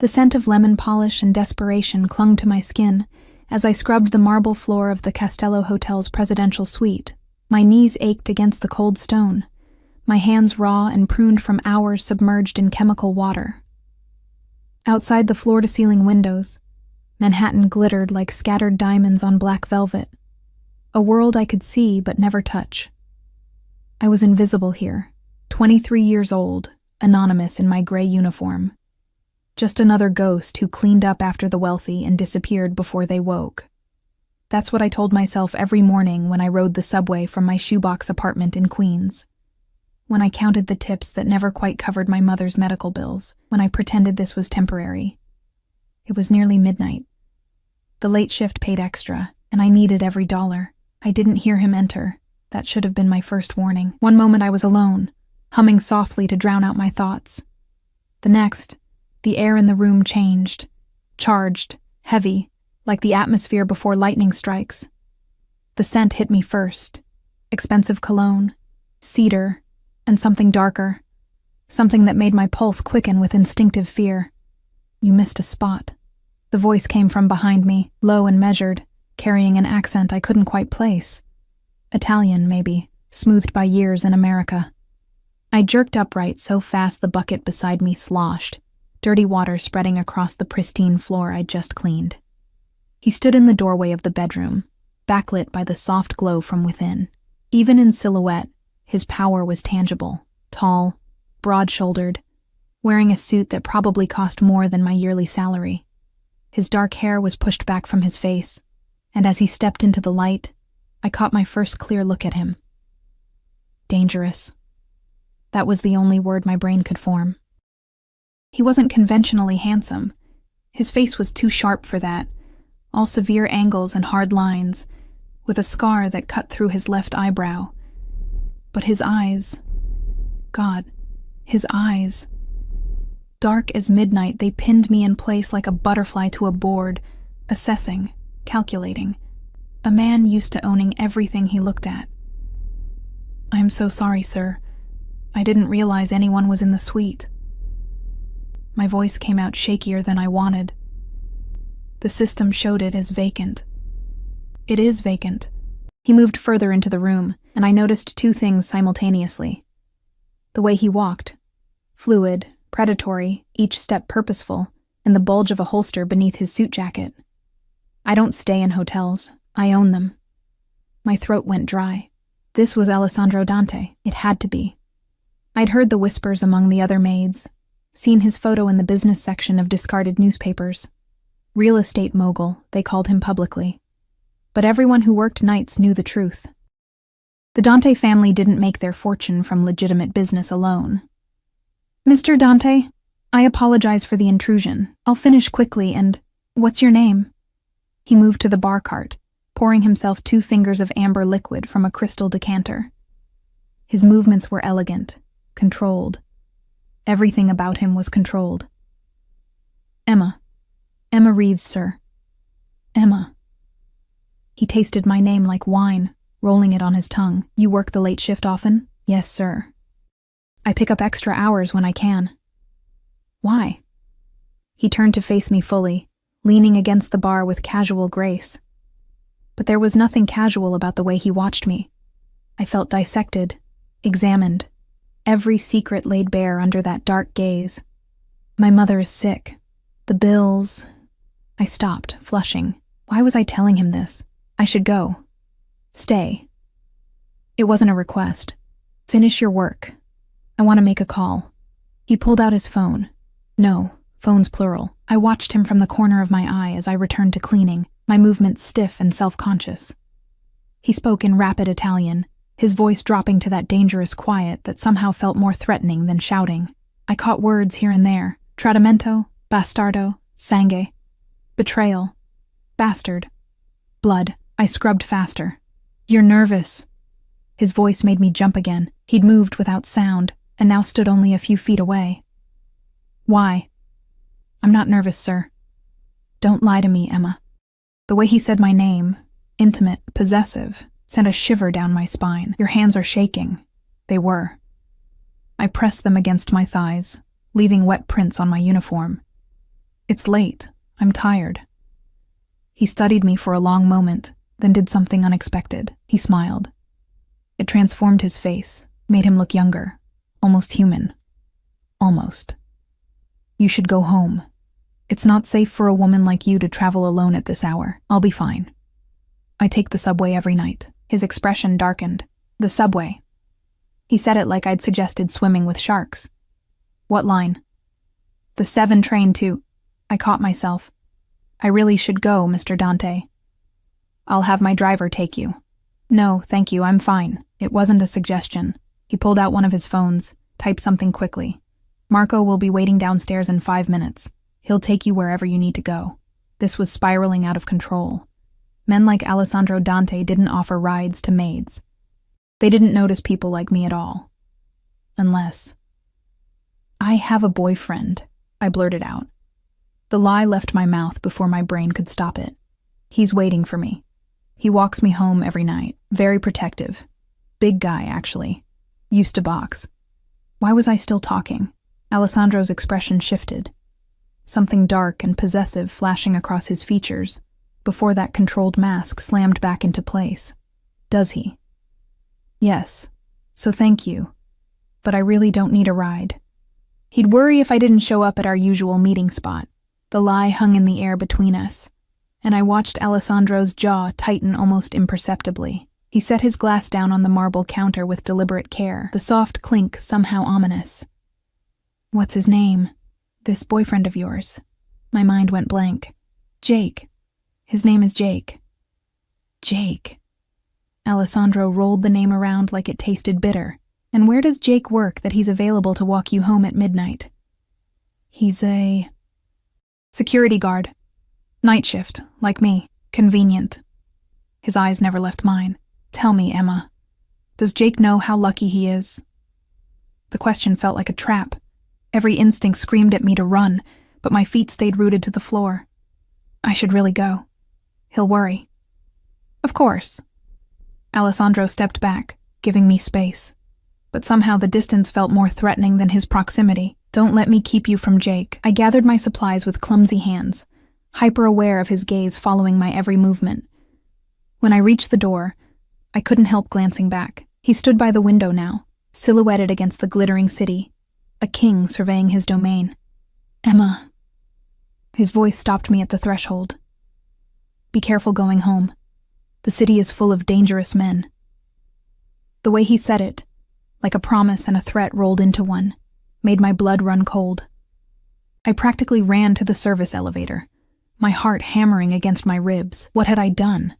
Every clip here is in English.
The scent of lemon polish and desperation clung to my skin as I scrubbed the marble floor of the Castello Hotel's presidential suite. My knees ached against the cold stone, my hands raw and pruned from hours submerged in chemical water. Outside the floor-to-ceiling windows, Manhattan glittered like scattered diamonds on black velvet, a world I could see but never touch. I was invisible here, 23 years old, anonymous in my gray uniform. Just another ghost who cleaned up after the wealthy and disappeared before they woke. That's what I told myself every morning when I rode the subway from my shoebox apartment in Queens. When I counted the tips that never quite covered my mother's medical bills, when I pretended this was temporary. It was nearly midnight. The late shift paid extra, and I needed every dollar. I didn't hear him enter. That should have been my first warning. One moment I was alone, humming softly to drown out my thoughts. The next, the air in the room changed, charged, heavy, like the atmosphere before lightning strikes. The scent hit me first. Expensive cologne, cedar, and something darker. Something that made my pulse quicken with instinctive fear. You missed a spot. The voice came from behind me, low and measured, carrying an accent I couldn't quite place. Italian, maybe, smoothed by years in America. I jerked upright so fast the bucket beside me sloshed, dirty water spreading across the pristine floor I'd just cleaned. He stood in the doorway of the bedroom, backlit by the soft glow from within. Even in silhouette, his power was tangible, tall, broad-shouldered, wearing a suit that probably cost more than my yearly salary. His dark hair was pushed back from his face, and as he stepped into the light, I caught my first clear look at him. Dangerous. That was the only word my brain could form. He wasn't conventionally handsome. His face was too sharp for that, all severe angles and hard lines, with a scar that cut through his left eyebrow. But his eyes... God, his eyes... Dark as midnight, they pinned me in place like a butterfly to a board, assessing, calculating. A man used to owning everything he looked at. "I'm so sorry, sir. I didn't realize anyone was in the suite." My voice came out shakier than I wanted. The system showed it as vacant. It is vacant. He moved further into the room, and I noticed two things simultaneously. The way he walked, fluid, predatory, each step purposeful, and the bulge of a holster beneath his suit jacket. I don't stay in hotels. I own them. My throat went dry. This was Alessandro Dante. It had to be. I'd heard the whispers among the other maids, seen his photo in the business section of discarded newspapers. Real estate mogul, they called him publicly. But everyone who worked nights knew the truth. The Dante family didn't make their fortune from legitimate business alone. "Mr. Dante, I apologize for the intrusion. I'll finish quickly and... What's your name?" He moved to the bar cart, pouring himself 2 fingers of amber liquid from a crystal decanter. His movements were elegant, controlled. Everything about him was controlled. "Emma. Emma Reeves, sir. Emma." He tasted my name like wine, rolling it on his tongue. "You work the late shift often?" "Yes, sir. I pick up extra hours when I can." "Why?" He turned to face me fully, leaning against the bar with casual grace. But there was nothing casual about the way he watched me. I felt dissected, examined, every secret laid bare under that dark gaze. "My mother is sick. The bills..." I stopped, flushing. Why was I telling him this? I should go. Stay. It wasn't a request. "Finish your work. I want to make a call." He pulled out his phone. No, phones plural. I watched him from the corner of my eye as I returned to cleaning, my movements stiff and self-conscious. He spoke in rapid Italian, his voice dropping to that dangerous quiet that somehow felt more threatening than shouting. I caught words here and there. Tradimento, bastardo, sangue. Betrayal. Bastard. Blood. I scrubbed faster. "You're nervous." His voice made me jump again. He'd moved without sound, and now stood only a few feet away. "Why?" "I'm not nervous, sir." "Don't lie to me, Emma." The way he said my name, intimate, possessive, sent a shiver down my spine. "Your hands are shaking." They were. I pressed them against my thighs, leaving wet prints on my uniform. It's late. I'm tired. He studied me for a long moment, then did something unexpected. He smiled. It transformed his face, made him look younger, almost human. Almost. You should go home. It's not safe for a woman like you to travel alone at this hour. I'll be fine. I take the subway every night. His expression darkened. The subway. He said it like I'd suggested swimming with sharks. What line? The 7 train to... I caught myself. I really should go, Mr. Dante. I'll have my driver take you. No, thank you, I'm fine. It wasn't a suggestion. He pulled out one of his phones, typed something quickly. Marco will be waiting downstairs in 5 minutes. He'll take you wherever you need to go. This was spiraling out of control. Men like Alessandro Dante didn't offer rides to maids. They didn't notice people like me at all. Unless... I have a boyfriend, I blurted out. The lie left my mouth before my brain could stop it. He's waiting for me. He walks me home every night, very protective. Big guy, actually. Used to box. Why was I still talking? Alessandro's expression shifted. Something dark and possessive flashing across his features, before that controlled mask slammed back into place. Does he? Yes. So thank you. But I really don't need a ride. He'd worry if I didn't show up at our usual meeting spot. The lie hung in the air between us, and I watched Alessandro's jaw tighten almost imperceptibly. He set his glass down on the marble counter with deliberate care, the soft clink somehow ominous. What's his name? This boyfriend of yours. My mind went blank. Jake. His name is Jake. Jake. Alessandro rolled the name around like it tasted bitter. And where does Jake work that he's available to walk you home at midnight? He's a... security guard. Night shift, like me. Convenient. His eyes never left mine. Tell me, Emma. Does Jake know how lucky he is? The question felt like a trap. Every instinct screamed at me to run, but my feet stayed rooted to the floor. I should really go. He'll worry. Of course. Alessandro stepped back, giving me space. But somehow the distance felt more threatening than his proximity. Don't let me keep you from Jake. I gathered my supplies with clumsy hands, hyper-aware of his gaze following my every movement. When I reached the door, I couldn't help glancing back. He stood by the window now, silhouetted against the glittering city, a king surveying his domain. Emma. His voice stopped me at the threshold. Be careful going home. The city is full of dangerous men. The way he said it, like a promise and a threat rolled into one, made my blood run cold. I practically ran to the service elevator, my heart hammering against my ribs. What had I done?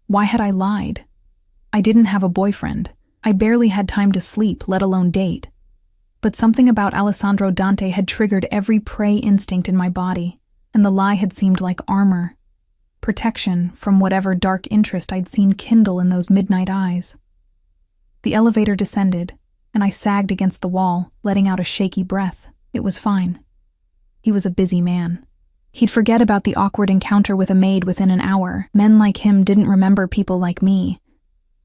Why had I lied? I didn't have a boyfriend. I barely had time to sleep, let alone date. But something about Alessandro Dante had triggered every prey instinct in my body, and the lie had seemed like armor, protection from whatever dark interest I'd seen kindle in those midnight eyes. The elevator descended, and I sagged against the wall, letting out a shaky breath. It was fine. He was a busy man. He'd forget about the awkward encounter with a maid within an hour. Men like him didn't remember people like me.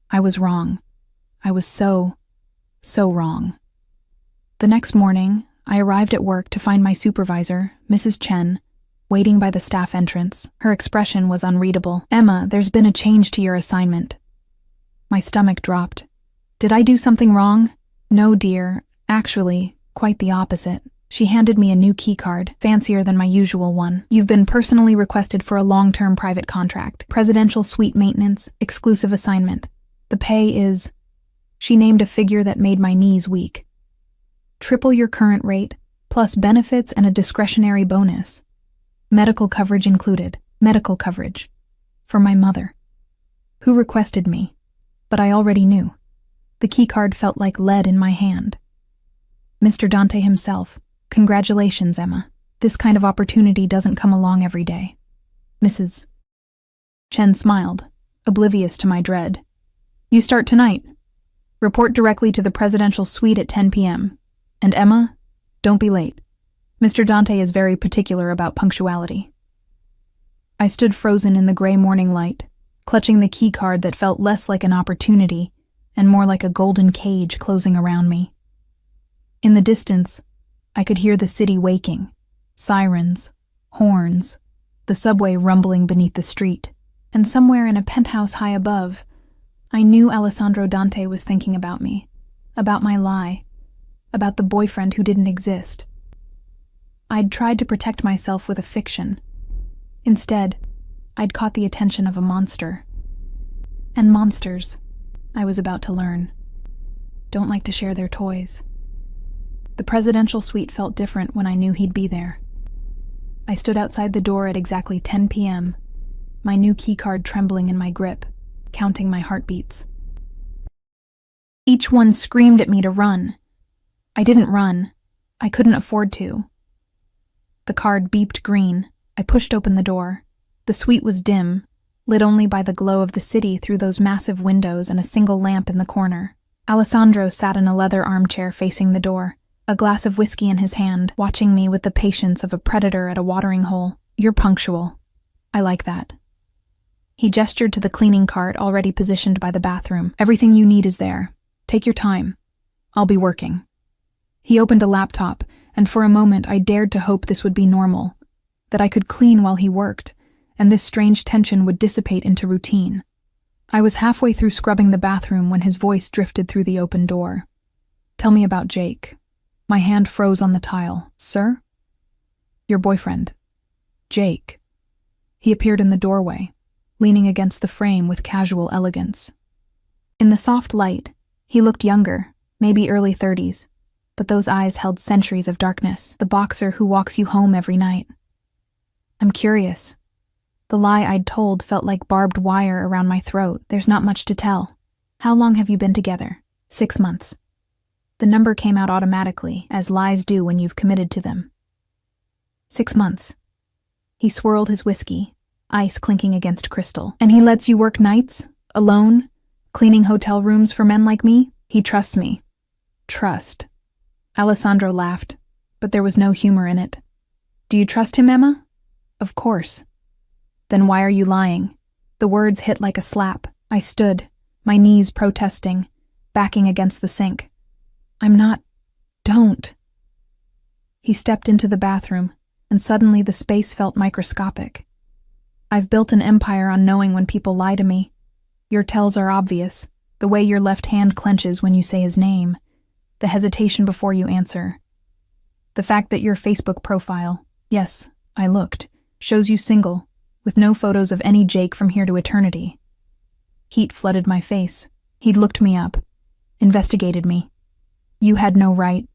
I was wrong. I was so wrong. The next morning, I arrived at work to find my supervisor, Mrs. Chen, waiting by the staff entrance. Her expression was unreadable. Emma, there's been a change to your assignment. My stomach dropped. Did I do something wrong? No, dear. Actually, quite the opposite. She handed me a new keycard, fancier than my usual one. You've been personally requested for a long-term private contract. Presidential suite maintenance, exclusive assignment. The pay is... She named a figure that made my knees weak. Triple your current rate, plus benefits and a discretionary bonus. Medical coverage included. Medical coverage. For my mother. Who requested me? But I already knew. The keycard felt like lead in my hand. Mr. Dante himself. Congratulations, Emma. This kind of opportunity doesn't come along every day. Mrs. Chen smiled, oblivious to my dread. You start tonight. Report directly to the presidential suite at 10 p.m. And Emma, don't be late. Mr. Dante is very particular about punctuality. I stood frozen in the gray morning light, clutching the keycard that felt less like an opportunity and more like a golden cage closing around me. In the distance, I could hear the city waking, sirens, Horns, the subway rumbling beneath the street, and somewhere in a penthouse high above, I knew Alessandro Dante was thinking about me, about my lie, about the boyfriend who didn't exist. I'd tried to protect myself with a fiction. Instead, I'd caught the attention of a monster. And monsters, I was about to learn, don't like to share their toys. The presidential suite felt different when I knew he'd be there. I stood outside the door at exactly 10 p.m., my new keycard trembling in my grip, counting my heartbeats. Each one screamed at me to run. I didn't run. I couldn't afford to. The card beeped green. I pushed open the door. The suite was dim, lit only by the glow of the city through those massive windows and a single lamp in the corner. Alessandro sat in a leather armchair facing the door, a glass of whiskey in his hand, watching me with the patience of a predator at a watering hole. You're punctual. I like that. He gestured to the cleaning cart already positioned by the bathroom. Everything you need is there. Take your time. I'll be working. He opened a laptop, and for a moment I dared to hope this would be normal, that I could clean while he worked, and this strange tension would dissipate into routine. I was halfway through scrubbing the bathroom when his voice drifted through the open door. Tell me about Jake. My hand froze on the tile. Sir? Your boyfriend. Jake. He appeared in the doorway, leaning against the frame with casual elegance. In the soft light, he looked younger, maybe early 30s, but those eyes held centuries of darkness, the boxer who walks you home every night. I'm curious. The lie I'd told felt like barbed wire around my throat. There's not much to tell. How long have you been together? 6 months. The number came out automatically, as lies do when you've committed to them. 6 months. He swirled his whiskey, ice clinking against crystal. And he lets you work nights? Alone? Cleaning hotel rooms for men like me? He trusts me. Trust. Alessandro laughed, but there was no humor in it. Do you trust him, Emma? Of course. Then why are you lying? The words hit like a slap. I stood, my knees protesting, backing against the sink. I'm not. Don't. He stepped into the bathroom, and suddenly the space felt microscopic. I've built an empire on knowing when people lie to me. Your tells are obvious, the way your left hand clenches when you say his name, the hesitation before you answer. The fact that your Facebook profile, yes, I looked, shows you single, with no photos of any Jake from here to eternity. Heat flooded my face. He'd looked me up, investigated me. You had no right.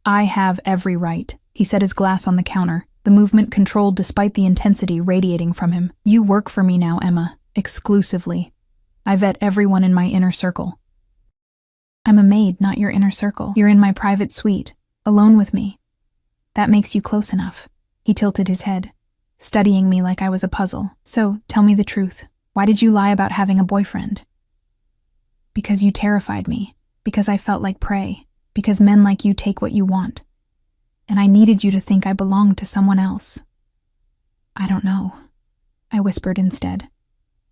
I have every right. He set his glass on the counter, the movement controlled despite the intensity radiating from him. You work for me now, Emma, exclusively. I vet everyone in my inner circle. I'm a maid, not your inner circle. You're in my private suite, alone with me. That makes you close enough. He tilted his head, studying me like I was a puzzle. So, tell me the truth. Why did you lie about having a boyfriend? Because you terrified me. Because I felt like prey. Because men like you take what you want. And I needed you to think I belonged to someone else. I don't know, I whispered instead.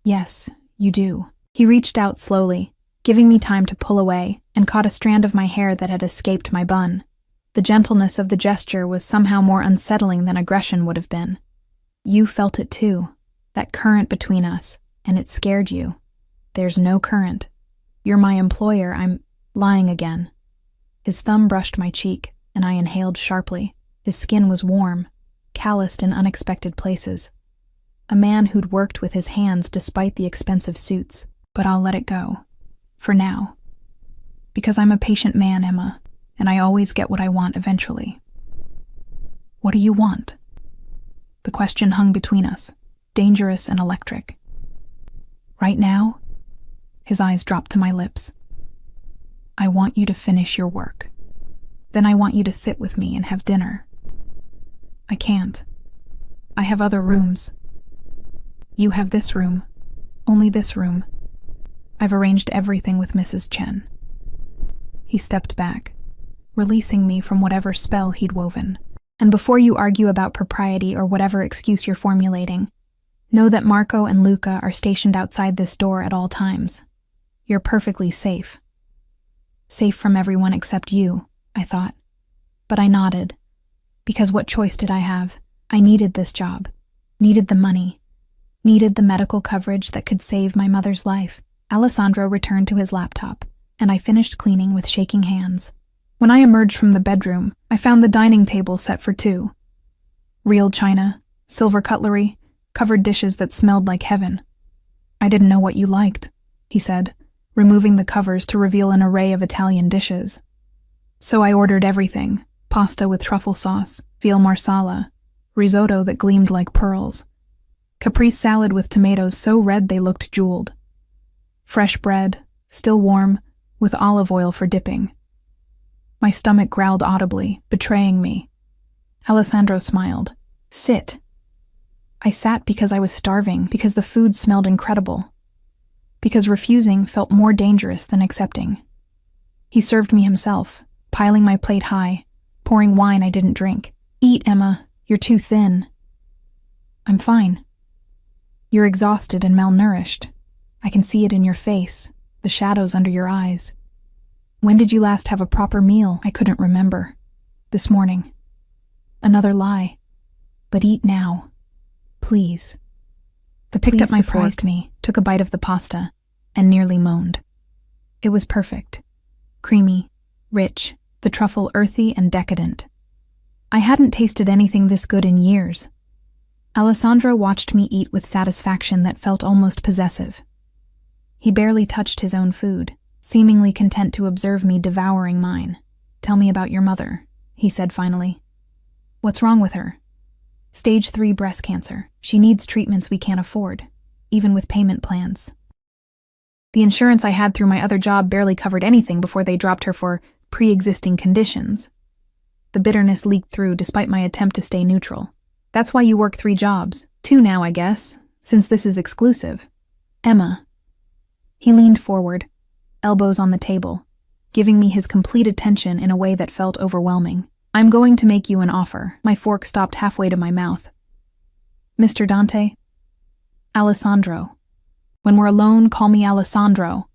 Yes, you do. He reached out slowly, giving me time to pull away, and caught a strand of my hair that had escaped my bun. The gentleness of the gesture was somehow more unsettling than aggression would have been. You felt it too, that current between us, and it scared you. There's no current. You're my employer. I'm lying again. His thumb brushed my cheek, and I inhaled sharply. His skin was warm, calloused in unexpected places. A man who'd worked with his hands despite the expensive suits. But I'll let it go. For now. Because I'm a patient man, Emma, and I always get what I want eventually. What do you want? The question hung between us, dangerous and electric. Right now? His eyes dropped to my lips. I want you to finish your work. Then I want you to sit with me and have dinner. I can't. I have other rooms. You have this room. Only this room. I've arranged everything with Mrs. Chen. He stepped back, releasing me from whatever spell he'd woven. And before you argue about propriety or whatever excuse you're formulating, know that Marco and Luca are stationed outside this door at all times. You're perfectly safe. Safe from everyone except you, I thought. But I nodded, because what choice did I have? I needed this job, needed the money, needed the medical coverage that could save my mother's life. Alessandro returned to his laptop, and I finished cleaning with shaking hands. When I emerged from the bedroom, I found the dining table set for two. Real china, silver cutlery, covered dishes that smelled like heaven. I didn't know what you liked, he said, removing the covers to reveal an array of Italian dishes. So I ordered everything: pasta with truffle sauce, veal marsala, risotto that gleamed like pearls, caprese salad with tomatoes so red they looked jeweled, fresh bread, still warm, with olive oil for dipping. My stomach growled audibly, betraying me. Alessandro smiled. Sit. I sat because I was starving, because the food smelled incredible, because refusing felt more dangerous than accepting. He served me himself, piling my plate high, pouring wine I didn't drink. Eat, Emma. You're too thin. I'm fine. You're exhausted and malnourished. I can see it in your face, the shadows under your eyes. When did you last have a proper meal? I couldn't remember. This morning. Another lie. But eat now. Please. The picked up my surprised me, took a bite of the pasta, and nearly moaned. It was perfect. Creamy, rich, the truffle earthy and decadent. I hadn't tasted anything this good in years. Alessandro watched me eat with satisfaction that felt almost possessive. He barely touched his own food, seemingly content to observe me devouring mine. Tell me about your mother, he said finally. What's wrong with her? Stage 3 breast cancer. She needs treatments we can't afford, even with payment plans. The insurance I had through my other job barely covered anything before they dropped her for pre-existing conditions. The bitterness leaked through despite my attempt to stay neutral. That's why you work 3 jobs. 2 now, I guess, since this is exclusive. Emma. He leaned forward, elbows on the table, giving me his complete attention in a way that felt overwhelming. I'm going to make you an offer. My fork stopped halfway to my mouth. Mr. Dante? Alessandro. When we're alone, call me Alessandro.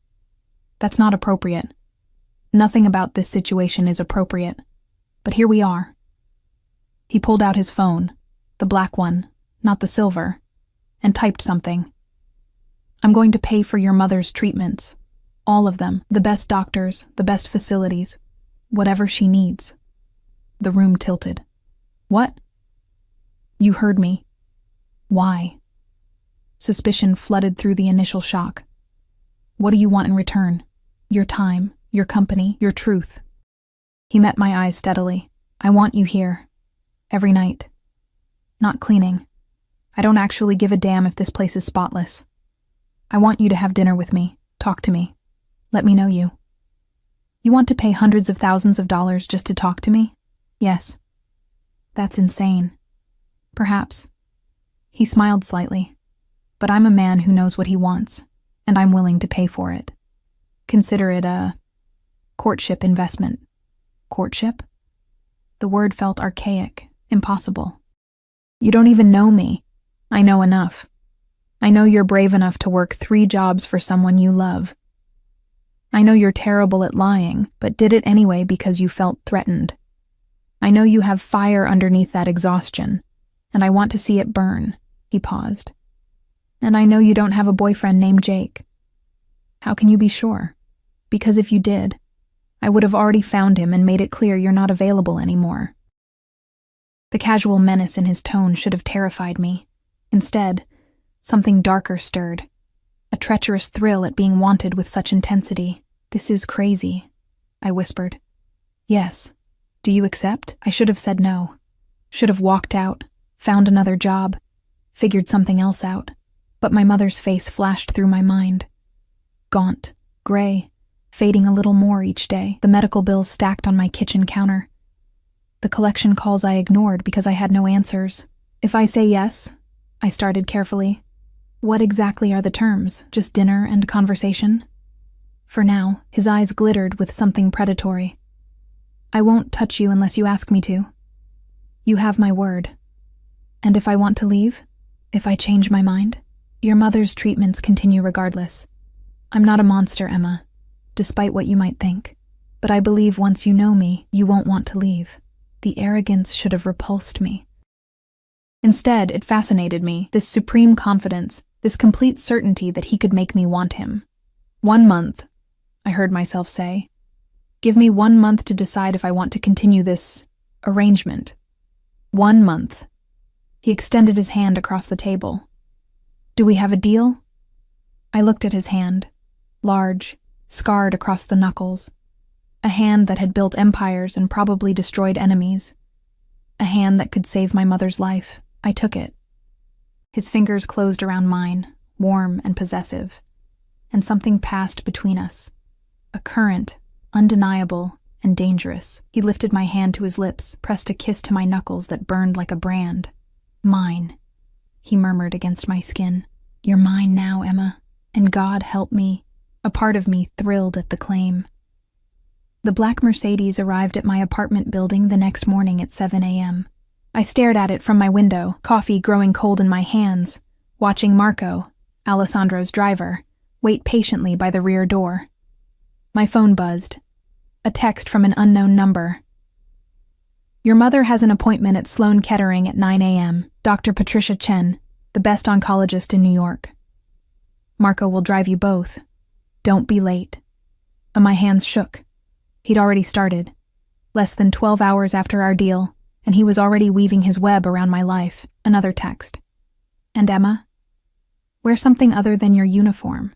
That's not appropriate. Nothing about this situation is appropriate. But here we are. He pulled out his phone, the black one, not the silver, and typed something. I'm going to pay for your mother's treatments. All of them. The best doctors, the best facilities. Whatever she needs. The room tilted. What? You heard me. Why? Suspicion flooded through the initial shock. What do you want in return? Your time, your company, your truth. He met my eyes steadily. I want you here. Every night. Not cleaning. I don't actually give a damn if this place is spotless. I want you to have dinner with me. Talk to me. Let me know you. You want to pay hundreds of thousands of dollars just to talk to me? Yes. That's insane. Perhaps. He smiled slightly. But I'm a man who knows what he wants, and I'm willing to pay for it. Consider it a courtship investment. Courtship? The word felt archaic, impossible. You don't even know me. I know enough. I know you're brave enough to work 3 jobs for someone you love. I know you're terrible at lying, but did it anyway because you felt threatened. I know you have fire underneath that exhaustion, and I want to see it burn. He paused. And I know you don't have a boyfriend named Jake. How can you be sure? Because if you did, I would have already found him and made it clear you're not available anymore. The casual menace in his tone should have terrified me. Instead, something darker stirred. A treacherous thrill at being wanted with such intensity. This is crazy, I whispered. Yes. Do you accept? I should have said no. Should have walked out, found another job, figured something else out. But my mother's face flashed through my mind. Gaunt, gray, fading a little more each day. The medical bills stacked on my kitchen counter. The collection calls I ignored because I had no answers. If I say yes, I started carefully. What exactly are the terms? Just dinner and conversation? For now, his eyes glittered with something predatory. I won't touch you unless you ask me to. You have my word. And if I want to leave? If I change my mind? Your mother's treatments continue regardless. I'm not a monster, Emma, despite what you might think. But I believe once you know me, you won't want to leave. The arrogance should have repulsed me. Instead, it fascinated me, this supreme confidence, this complete certainty that he could make me want him. 1 month, I heard myself say. Give me 1 month to decide if I want to continue this arrangement. 1 month. He extended his hand across the table. Do we have a deal? I looked at his hand, large, scarred across the knuckles. A hand that had built empires and probably destroyed enemies. A hand that could save my mother's life. I took it. His fingers closed around mine, warm and possessive. And something passed between us. A current, undeniable and dangerous. He lifted my hand to his lips, pressed a kiss to my knuckles that burned like a brand. Mine, he murmured against my skin. You're mine now, Emma. And God help me. A part of me thrilled at the claim. The black Mercedes arrived at my apartment building the next morning at 7 a.m. I stared at it from my window, coffee growing cold in my hands, watching Marco, Alessandro's driver, wait patiently by the rear door. My phone buzzed. A text from an unknown number. Your mother has an appointment at Sloan Kettering at 9 a.m. Dr. Patricia Chen, the best oncologist in New York. Marco will drive you both. Don't be late. My hands shook. He'd already started. Less than 12 hours after our deal, and he was already weaving his web around my life. Another text. And Emma? Wear something other than your uniform.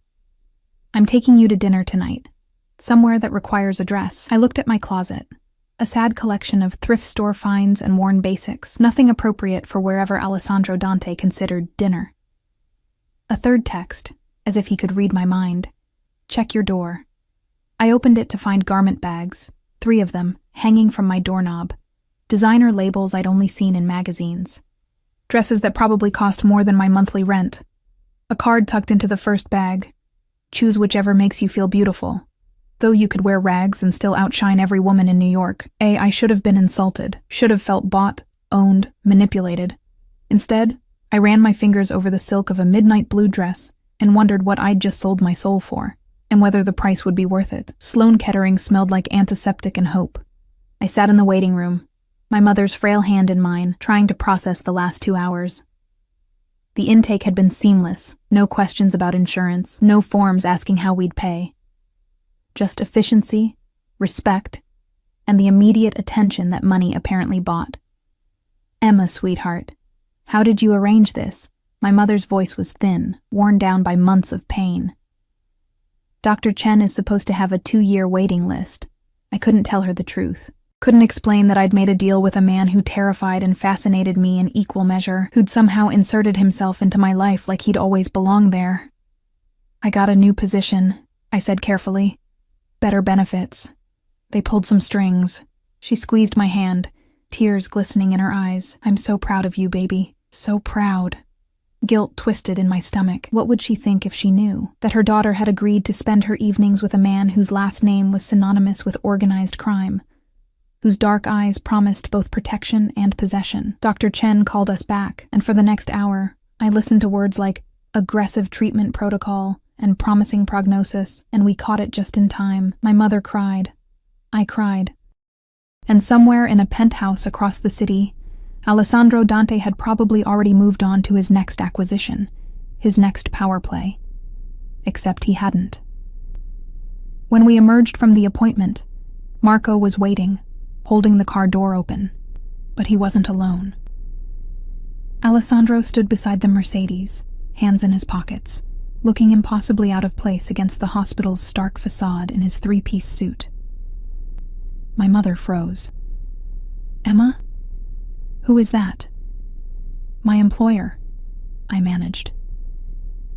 I'm taking you to dinner tonight. Somewhere that requires a dress. I looked at my closet. A sad collection of thrift store finds and worn basics, nothing appropriate for wherever Alessandro Dante considered dinner. A third text, as if he could read my mind. Check your door. I opened it to find garment bags, 3 of them, hanging from my doorknob. Designer labels I'd only seen in magazines. Dresses that probably cost more than my monthly rent. A card tucked into the first bag. Choose whichever makes you feel beautiful. Though you could wear rags and still outshine every woman in New York. I should have been insulted, should have felt bought, owned, manipulated. Instead, I ran my fingers over the silk of a midnight blue dress and wondered what I'd just sold my soul for, and whether the price would be worth it. Sloan Kettering smelled like antiseptic and hope. I sat in the waiting room, my mother's frail hand in mine, trying to process the last 2 hours. The intake had been seamless, no questions about insurance, no forms asking how we'd pay. Just efficiency, respect, and the immediate attention that money apparently bought. Emma, sweetheart, how did you arrange this? My mother's voice was thin, worn down by months of pain. Dr. Chen is supposed to have a 2-year waiting list. I couldn't tell her the truth. Couldn't explain that I'd made a deal with a man who terrified and fascinated me in equal measure, who'd somehow inserted himself into my life like he'd always belonged there. I got a new position, I said carefully. Better benefits. They pulled some strings. She squeezed my hand, tears glistening in her eyes. I'm so proud of you, baby. So proud. Guilt twisted in my stomach. What would she think if she knew that her daughter had agreed to spend her evenings with a man whose last name was synonymous with organized crime, whose dark eyes promised both protection and possession? Dr. Chen called us back, and for the next hour, I listened to words like aggressive treatment protocol and promising prognosis, and we caught it just in time. My mother cried. I cried. And somewhere in a penthouse across the city, Alessandro Dante had probably already moved on to his next acquisition, his next power play. Except he hadn't. When we emerged from the appointment, Marco was waiting, holding the car door open, but he wasn't alone. Alessandro stood beside the Mercedes, hands in his pockets, looking impossibly out of place against the hospital's stark facade in his 3-piece suit. My mother froze. Emma? Who is that? My employer, I managed.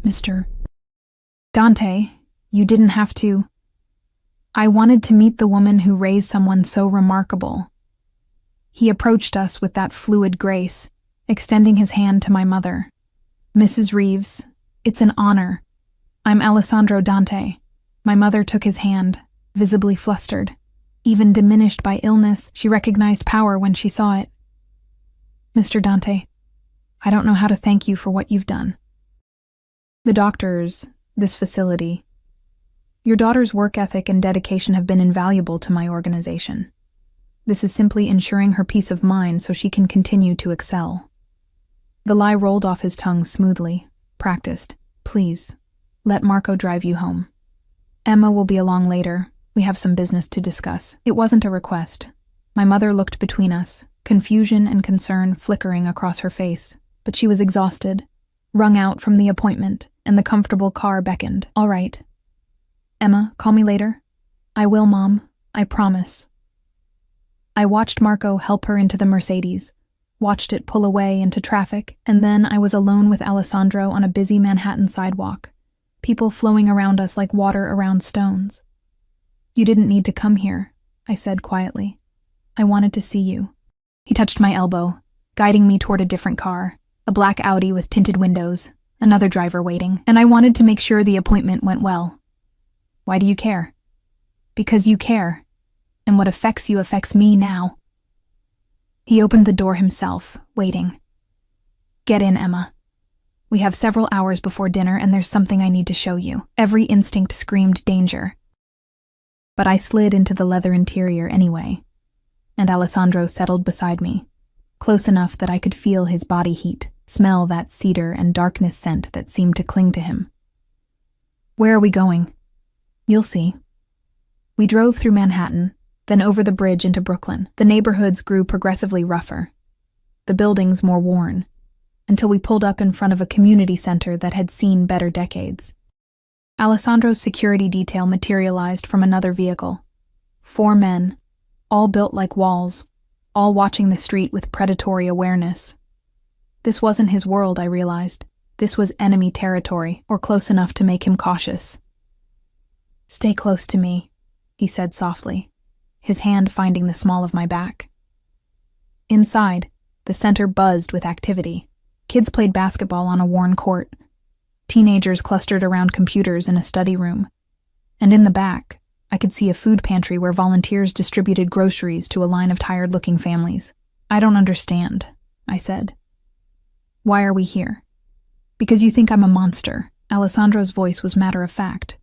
Mr. Dante, you didn't have to. I wanted to meet the woman who raised someone so remarkable. He approached us with that fluid grace, extending his hand to my mother. Mrs. Reeves, it's an honor. I'm Alessandro Dante. My mother took his hand, visibly flustered. Even diminished by illness, she recognized power when she saw it. Mr. Dante, I don't know how to thank you for what you've done. The doctors, this facility, your daughter's work ethic and dedication have been invaluable to my organization. This is simply ensuring her peace of mind so she can continue to excel. The lie rolled off his tongue smoothly, practiced. Please, let Marco drive you home. Emma will be along later. We have some business to discuss. It wasn't a request. My mother looked between us, confusion and concern flickering across her face, but she was exhausted, wrung out from the appointment, and the comfortable car beckoned. All right. Emma, call me later. I will, Mom. I promise. I watched Marco help her into the Mercedes, watched it pull away into traffic, and then I was alone with Alessandro on a busy Manhattan sidewalk, people flowing around us like water around stones. You didn't need to come here, I said quietly. I wanted to see you. He touched my elbow, guiding me toward a different car, a black Audi with tinted windows, another driver waiting, and I wanted to make sure the appointment went well. Why do you care? Because you care, and what affects you affects me now. He opened the door himself, waiting. Get in, Emma. We have several hours before dinner and there's something I need to show you. Every instinct screamed danger. But I slid into the leather interior anyway, and Alessandro settled beside me, close enough that I could feel his body heat, smell that cedar and darkness scent that seemed to cling to him. Where are we going? You'll see. We drove through Manhattan, then over the bridge into Brooklyn. The neighborhoods grew progressively rougher, the buildings more worn, until we pulled up in front of a community center that had seen better decades. Alessandro's security detail materialized from another vehicle. 4 men, all built like walls, all watching the street with predatory awareness. This wasn't his world, I realized. This was enemy territory, or close enough to make him cautious. Stay close to me, he said softly, his hand finding the small of my back. Inside, the center buzzed with activity. Kids played basketball on a worn court. Teenagers clustered around computers in a study room. And in the back, I could see a food pantry where volunteers distributed groceries to a line of tired-looking families. I don't understand, I said. Why are we here? Because you think I'm a monster. Alessandro's voice was matter-of-fact.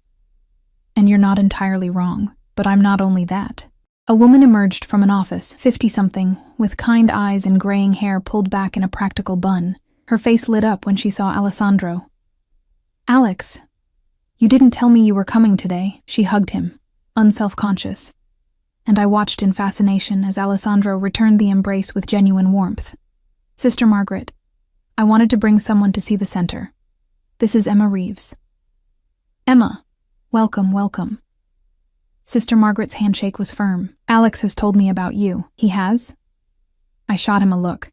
And you're not entirely wrong, but I'm not only that. A woman emerged from an office, 50-something, with kind eyes and graying hair pulled back in a practical bun. Her face lit up when she saw Alessandro. Alex, you didn't tell me you were coming today. She hugged him, unself-conscious. And I watched in fascination as Alessandro returned the embrace with genuine warmth. Sister Margaret, I wanted to bring someone to see the center. This is Emma Reeves. Emma, welcome, welcome. Sister Margaret's handshake was firm. Alex has told me about you. He has? I shot him a look.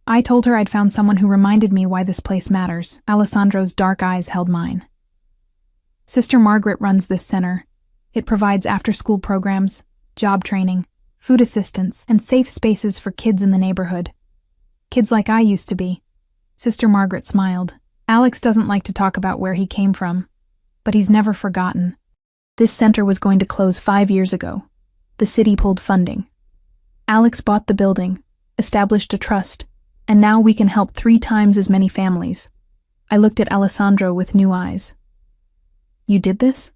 I told her I'd found someone who reminded me why this place matters. Alessandro's dark eyes held mine. Sister Margaret runs this center. It provides after-school programs, job training, food assistance, and safe spaces for kids in the neighborhood. Kids like I used to be. Sister Margaret smiled. Alex doesn't like to talk about where he came from, but he's never forgotten. This center was going to close 5 years ago. The city pulled funding. Alex bought the building, established a trust, and now we can help 3 times as many families. I looked at Alessandro with new eyes. You did this?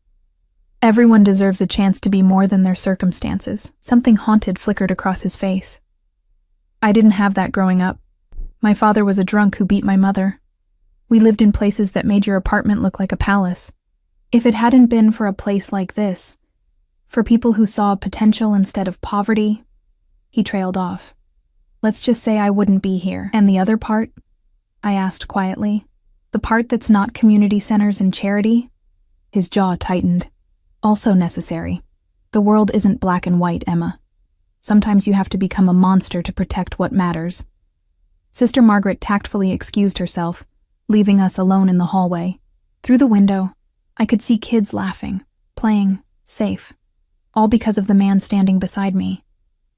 Everyone deserves a chance to be more than their circumstances. Something haunted flickered across his face. I didn't have that growing up. My father was a drunk who beat my mother. We lived in places that made your apartment look like a palace. If it hadn't been for a place like this, for people who saw potential instead of poverty, he trailed off. Let's just say I wouldn't be here. And the other part? I asked quietly. The part that's not community centers and charity? His jaw tightened. Also necessary. The world isn't black and white, Emma. Sometimes you have to become a monster to protect what matters. Sister Margaret tactfully excused herself, leaving us alone in the hallway. Through the window, I could see kids laughing, playing, safe. All because of the man standing beside me.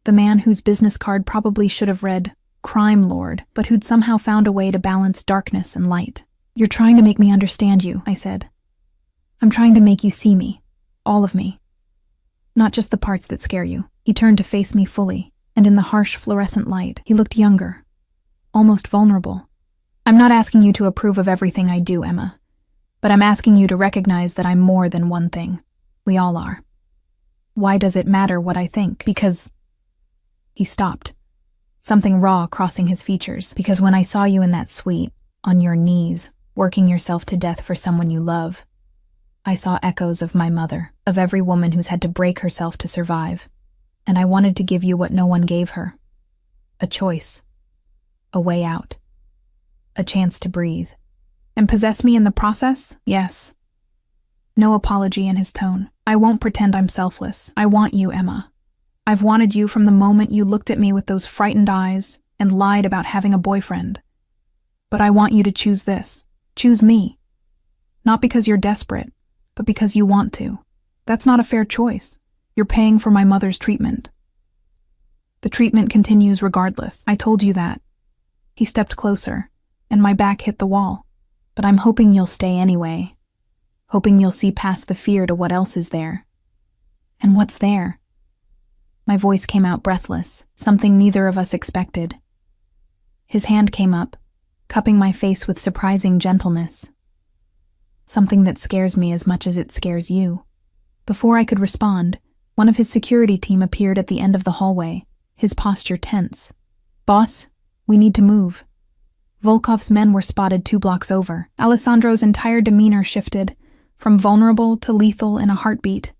The man whose business card probably should have read, Crime Lord, but who'd somehow found a way to balance darkness and light. You're trying to make me understand you, I said. I'm trying to make you see me. All of me. Not just the parts that scare you. He turned to face me fully, and in the harsh fluorescent light, he looked younger. Almost vulnerable. I'm not asking you to approve of everything I do, Emma. But I'm asking you to recognize that I'm more than one thing. We all are. Why does it matter what I think? Because... He stopped, something raw crossing his features, because when I saw you in that suite, on your knees, working yourself to death for someone you love, I saw echoes of my mother, of every woman who's had to break herself to survive, and I wanted to give you what no one gave her. A choice. A way out. A chance to breathe. And possess me in the process? Yes. No apology in his tone. I won't pretend I'm selfless. I want you, Emma. I've wanted you from the moment you looked at me with those frightened eyes and lied about having a boyfriend. But I want you to choose this. Choose me. Not because you're desperate, but because you want to. That's not a fair choice. You're paying for my mother's treatment. The treatment continues regardless. I told you that. He stepped closer, and my back hit the wall. But I'm hoping you'll stay anyway. Hoping you'll see past the fear to what else is there. And what's there? My voice came out breathless, something neither of us expected. His hand came up, cupping my face with surprising gentleness. Something that scares me as much as it scares you. Before I could respond, one of his security team appeared at the end of the hallway, his posture tense. Boss, we need to move. Volkov's men were spotted 2 blocks over. Alessandro's entire demeanor shifted, from vulnerable to lethal in a heartbeat.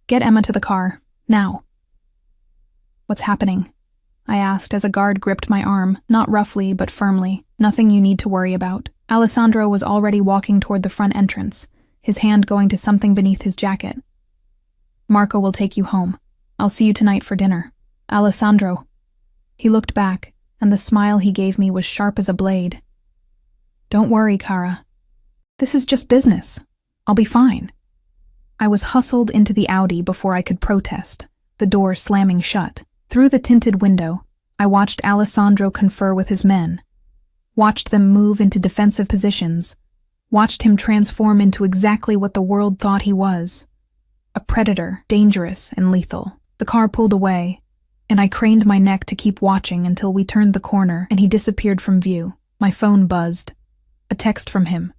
Get Emma to the car. Now. What's happening? I asked as a guard gripped my arm, not roughly but firmly. Nothing you need to worry about. Alessandro was already walking toward the front entrance, his hand going to something beneath his jacket. Marco will take you home. I'll see you tonight for dinner. Alessandro. He looked back, and the smile he gave me was sharp as a blade. Don't worry, Kara. This is just business. I'll be fine. I was hustled into the Audi before I could protest, the door slamming shut. Through the tinted window, I watched Alessandro confer with his men, watched them move into defensive positions, watched him transform into exactly what the world thought he was, a predator, dangerous and lethal. The car pulled away, and I craned my neck to keep watching until we turned the corner and he disappeared from view. My phone buzzed. A text from him.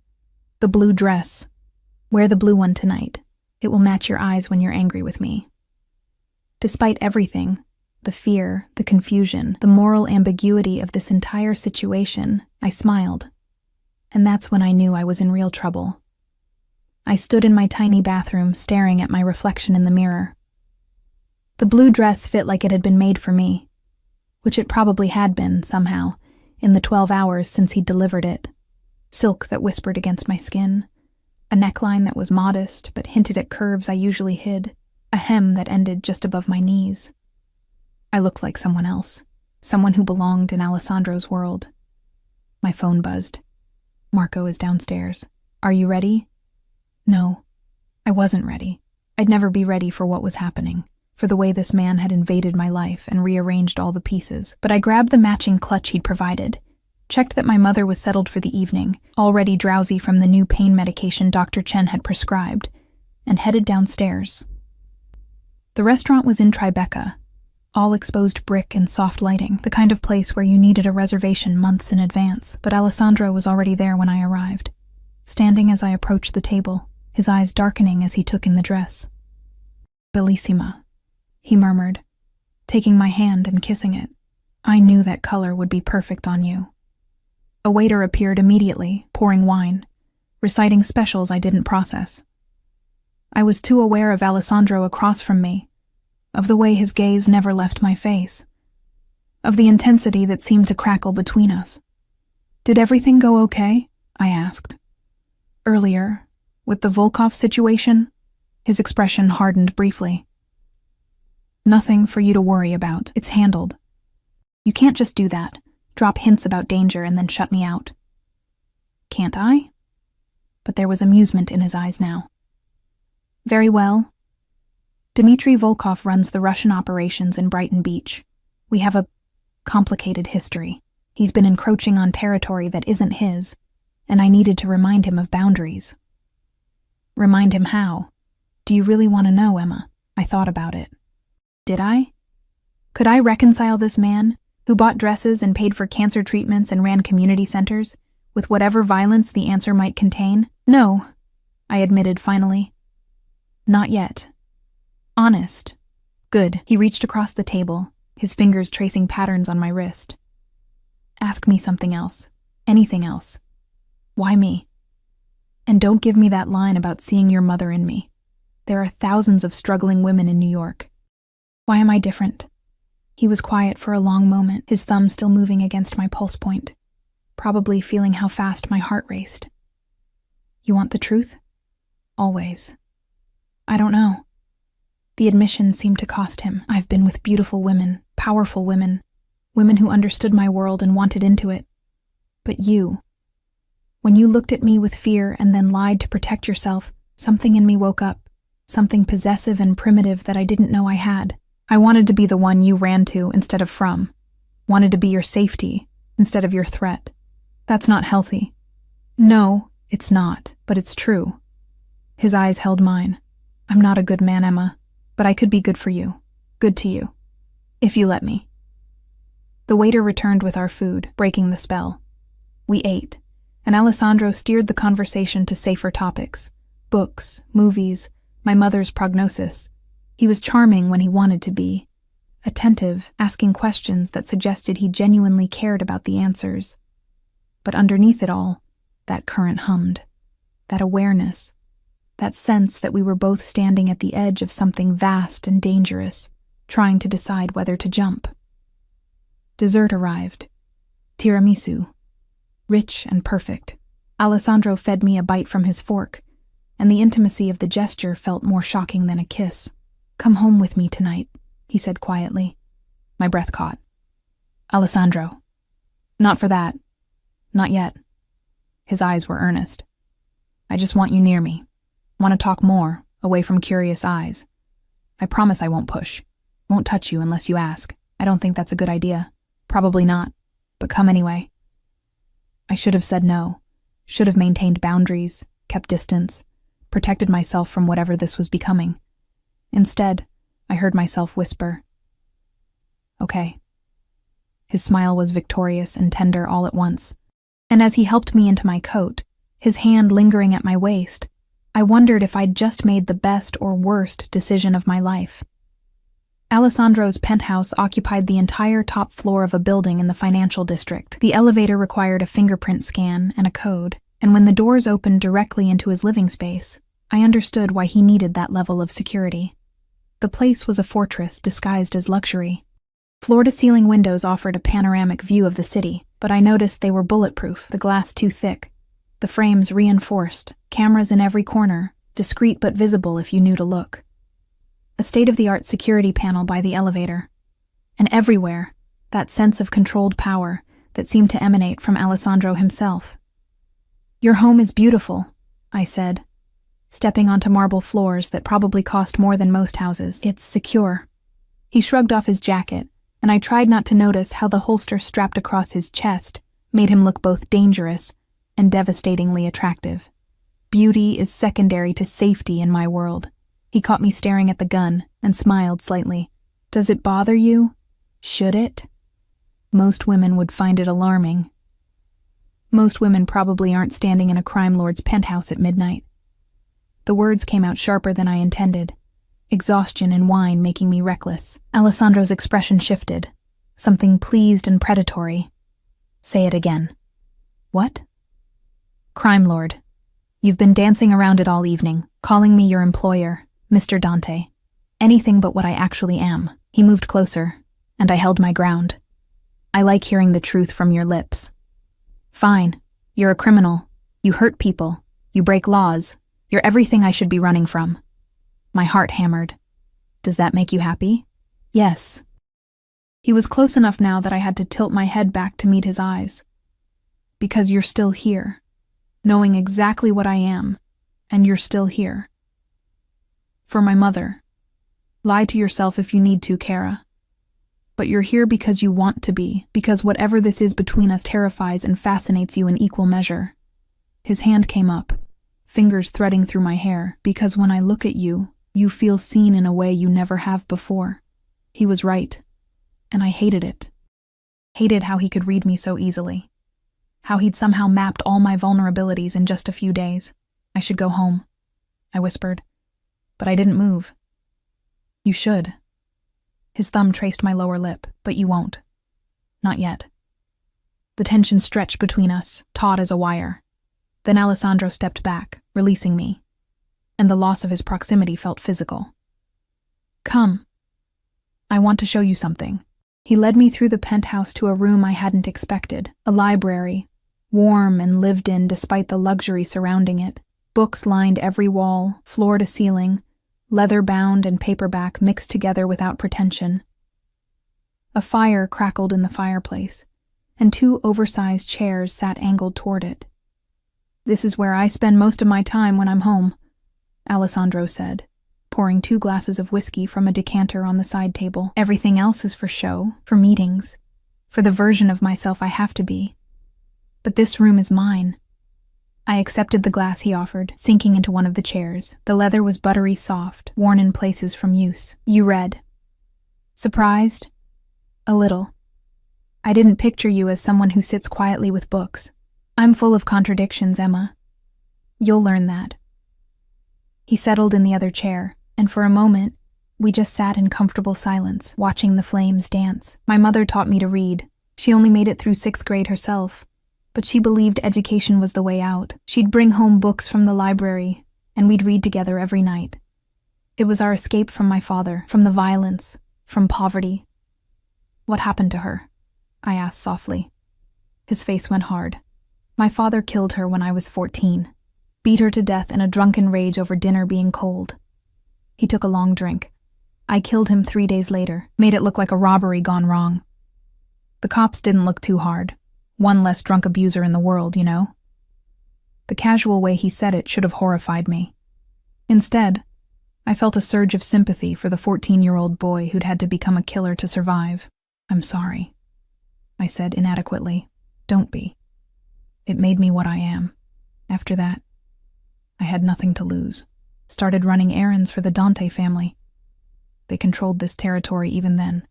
The blue dress. Wear the blue one tonight. It will match your eyes when you're angry with me. Despite everything, the fear, the confusion, the moral ambiguity of this entire situation, I smiled. And that's when I knew I was in real trouble. I stood in my tiny bathroom, staring at my reflection in the mirror. The blue dress fit like it had been made for me, which it probably had been, somehow, in the 12 hours since he'd delivered it. Silk that whispered against my skin, a neckline that was modest but hinted at curves I usually hid, a hem that ended just above my knees. I looked like someone else, someone who belonged in Alessandro's world. My phone buzzed. Marco is downstairs. Are you ready? No, I wasn't ready. I'd never be ready for what was happening, for the way this man had invaded my life and rearranged all the pieces. But I grabbed the matching clutch he'd provided, checked that my mother was settled for the evening, already drowsy from the new pain medication Dr. Chen had prescribed, and headed downstairs. The restaurant was in Tribeca, all exposed brick and soft lighting, the kind of place where you needed a reservation months in advance, but Alessandro was already there when I arrived, standing as I approached the table, his eyes darkening as he took in the dress. Bellissima, he murmured, taking my hand and kissing it. I knew that color would be perfect on you. A waiter appeared immediately, pouring wine, reciting specials I didn't process. I was too aware of Alessandro across from me, of the way his gaze never left my face, of the intensity that seemed to crackle between us. Did everything go okay? I asked. Earlier, with the Volkov situation, his expression hardened briefly. Nothing for you to worry about. It's handled. You can't just do that. Drop hints about danger and then shut me out. Can't I? But there was amusement in his eyes now. Very well. Dmitry Volkov runs the Russian operations in Brighton Beach. We have a complicated history. He's been encroaching on territory that isn't his, and I needed to remind him of boundaries. Remind him how? Do you really want to know, Emma? I thought about it. Did I? Could I reconcile this man, who bought dresses and paid for cancer treatments and ran community centers, with whatever violence the answer might contain? No, I admitted finally. Not yet. Honest. Good. He reached across the table, his fingers tracing patterns on my wrist. Ask me something else. Anything else. Why me? And don't give me that line about seeing your mother in me. There are thousands of struggling women in New York. Why am I different? He was quiet for a long moment, his thumb still moving against my pulse point, probably feeling how fast my heart raced. You want the truth? Always. I don't know. The admission seemed to cost him. I've been with beautiful women, powerful women, women who understood my world and wanted into it. But you, when you looked at me with fear and then lied to protect yourself, something in me woke up, something possessive and primitive that I didn't know I had. I wanted to be the one you ran to instead of from, wanted to be your safety instead of your threat. That's not healthy. No, it's not, but it's true. His eyes held mine. I'm not a good man, Emma, but I could be good for you, good to you, if you let me. The waiter returned with our food, breaking the spell. We ate, and Alessandro steered the conversation to safer topics: books, movies, my mother's prognosis. He was charming when he wanted to be, attentive, asking questions that suggested he genuinely cared about the answers. But underneath it all, that current hummed, that awareness, that sense that we were both standing at the edge of something vast and dangerous, trying to decide whether to jump. Dessert arrived. Tiramisu. Rich and perfect. Alessandro fed me a bite from his fork, and the intimacy of the gesture felt more shocking than a kiss. Come home with me tonight, he said quietly. My breath caught. Alessandro. Not for that. Not yet. His eyes were earnest. I just want you near me. Want to talk more, away from curious eyes. I promise I won't push. Won't touch you unless you ask. I don't think that's a good idea. Probably not. But come anyway. I should have said no. Should have maintained boundaries, kept distance, protected myself from whatever this was becoming. Instead, I heard myself whisper, okay. His smile was victorious and tender all at once, and as he helped me into my coat, his hand lingering at my waist, I wondered if I'd just made the best or worst decision of my life. Alessandro's penthouse occupied the entire top floor of a building in the financial district. The elevator required a fingerprint scan and a code, and when the doors opened directly into his living space, I understood why he needed that level of security. The place was a fortress disguised as luxury. Floor-to-ceiling windows offered a panoramic view of the city, but I noticed they were bulletproof, the glass too thick, the frames reinforced, cameras in every corner, discreet but visible if you knew to look. A state-of-the-art security panel by the elevator. And everywhere, that sense of controlled power that seemed to emanate from Alessandro himself. Your home is beautiful, I said, stepping onto marble floors that probably cost more than most houses. It's secure. He shrugged off his jacket, and I tried not to notice how the holster strapped across his chest made him look both dangerous and devastatingly attractive. Beauty is secondary to safety in my world. He caught me staring at the gun and smiled slightly. Does it bother you? Should it? Most women would find it alarming. Most women probably aren't standing in a crime lord's penthouse at midnight. The words came out sharper than I intended, exhaustion and wine making me reckless. Alessandro's expression shifted, something pleased and predatory. Say it again. What? Crime lord. You've been dancing around it all evening, calling me your employer, Mr. Dante. Anything but what I actually am. He moved closer, and I held my ground. I like hearing the truth from your lips. Fine. You're a criminal. You hurt people. You break laws. You're everything I should be running from. My heart hammered. Does that make you happy? Yes. He was close enough now that I had to tilt my head back to meet his eyes. Because you're still here, knowing exactly what I am, and you're still here. For my mother. Lie to yourself if you need to, Kara. But you're here because you want to be, because whatever this is between us terrifies and fascinates you in equal measure. His hand came up, fingers threading through my hair, because when I look at you, you feel seen in a way you never have before. He was right, and I hated it. Hated how he could read me so easily. How he'd somehow mapped all my vulnerabilities in just a few days. I should go home, I whispered, but I didn't move. You should. His thumb traced my lower lip. But you won't. Not yet. The tension stretched between us, taut as a wire. Then Alessandro stepped back, releasing me, and the loss of his proximity felt physical. Come. I want to show you something. He led me through the penthouse to a room I hadn't expected, a library, warm and lived in despite the luxury surrounding it. Books lined every wall, floor to ceiling, leather-bound and paperback mixed together without pretension. A fire crackled in the fireplace, and 2 oversized chairs sat angled toward it. This is where I spend most of my time when I'm home, Alessandro said, pouring 2 glasses of whiskey from a decanter on the side table. Everything else is for show, for meetings, for the version of myself I have to be. But this room is mine. I accepted the glass he offered, sinking into one of the chairs. The leather was buttery soft, worn in places from use. You read. Surprised? A little. I didn't picture you as someone who sits quietly with books. I'm full of contradictions, Emma. You'll learn that. He settled in the other chair, and for a moment, we just sat in comfortable silence, watching the flames dance. My mother taught me to read. She only made it through 6th grade herself, but she believed education was the way out. She'd bring home books from the library, and we'd read together every night. It was our escape from my father, from the violence, from poverty. What happened to her? I asked softly. His face went hard. My father killed her when I was 14, beat her to death in a drunken rage over dinner being cold. He took a long drink. I killed him 3 days later, made it look like a robbery gone wrong. The cops didn't look too hard. One less drunk abuser in the world, you know? The casual way he said it should have horrified me. Instead, I felt a surge of sympathy for the 14-year-old boy who'd had to become a killer to survive. I'm sorry, I said inadequately. Don't be. It made me what I am. After that, I had nothing to lose. Started running errands for the Dante family. They controlled this territory even then.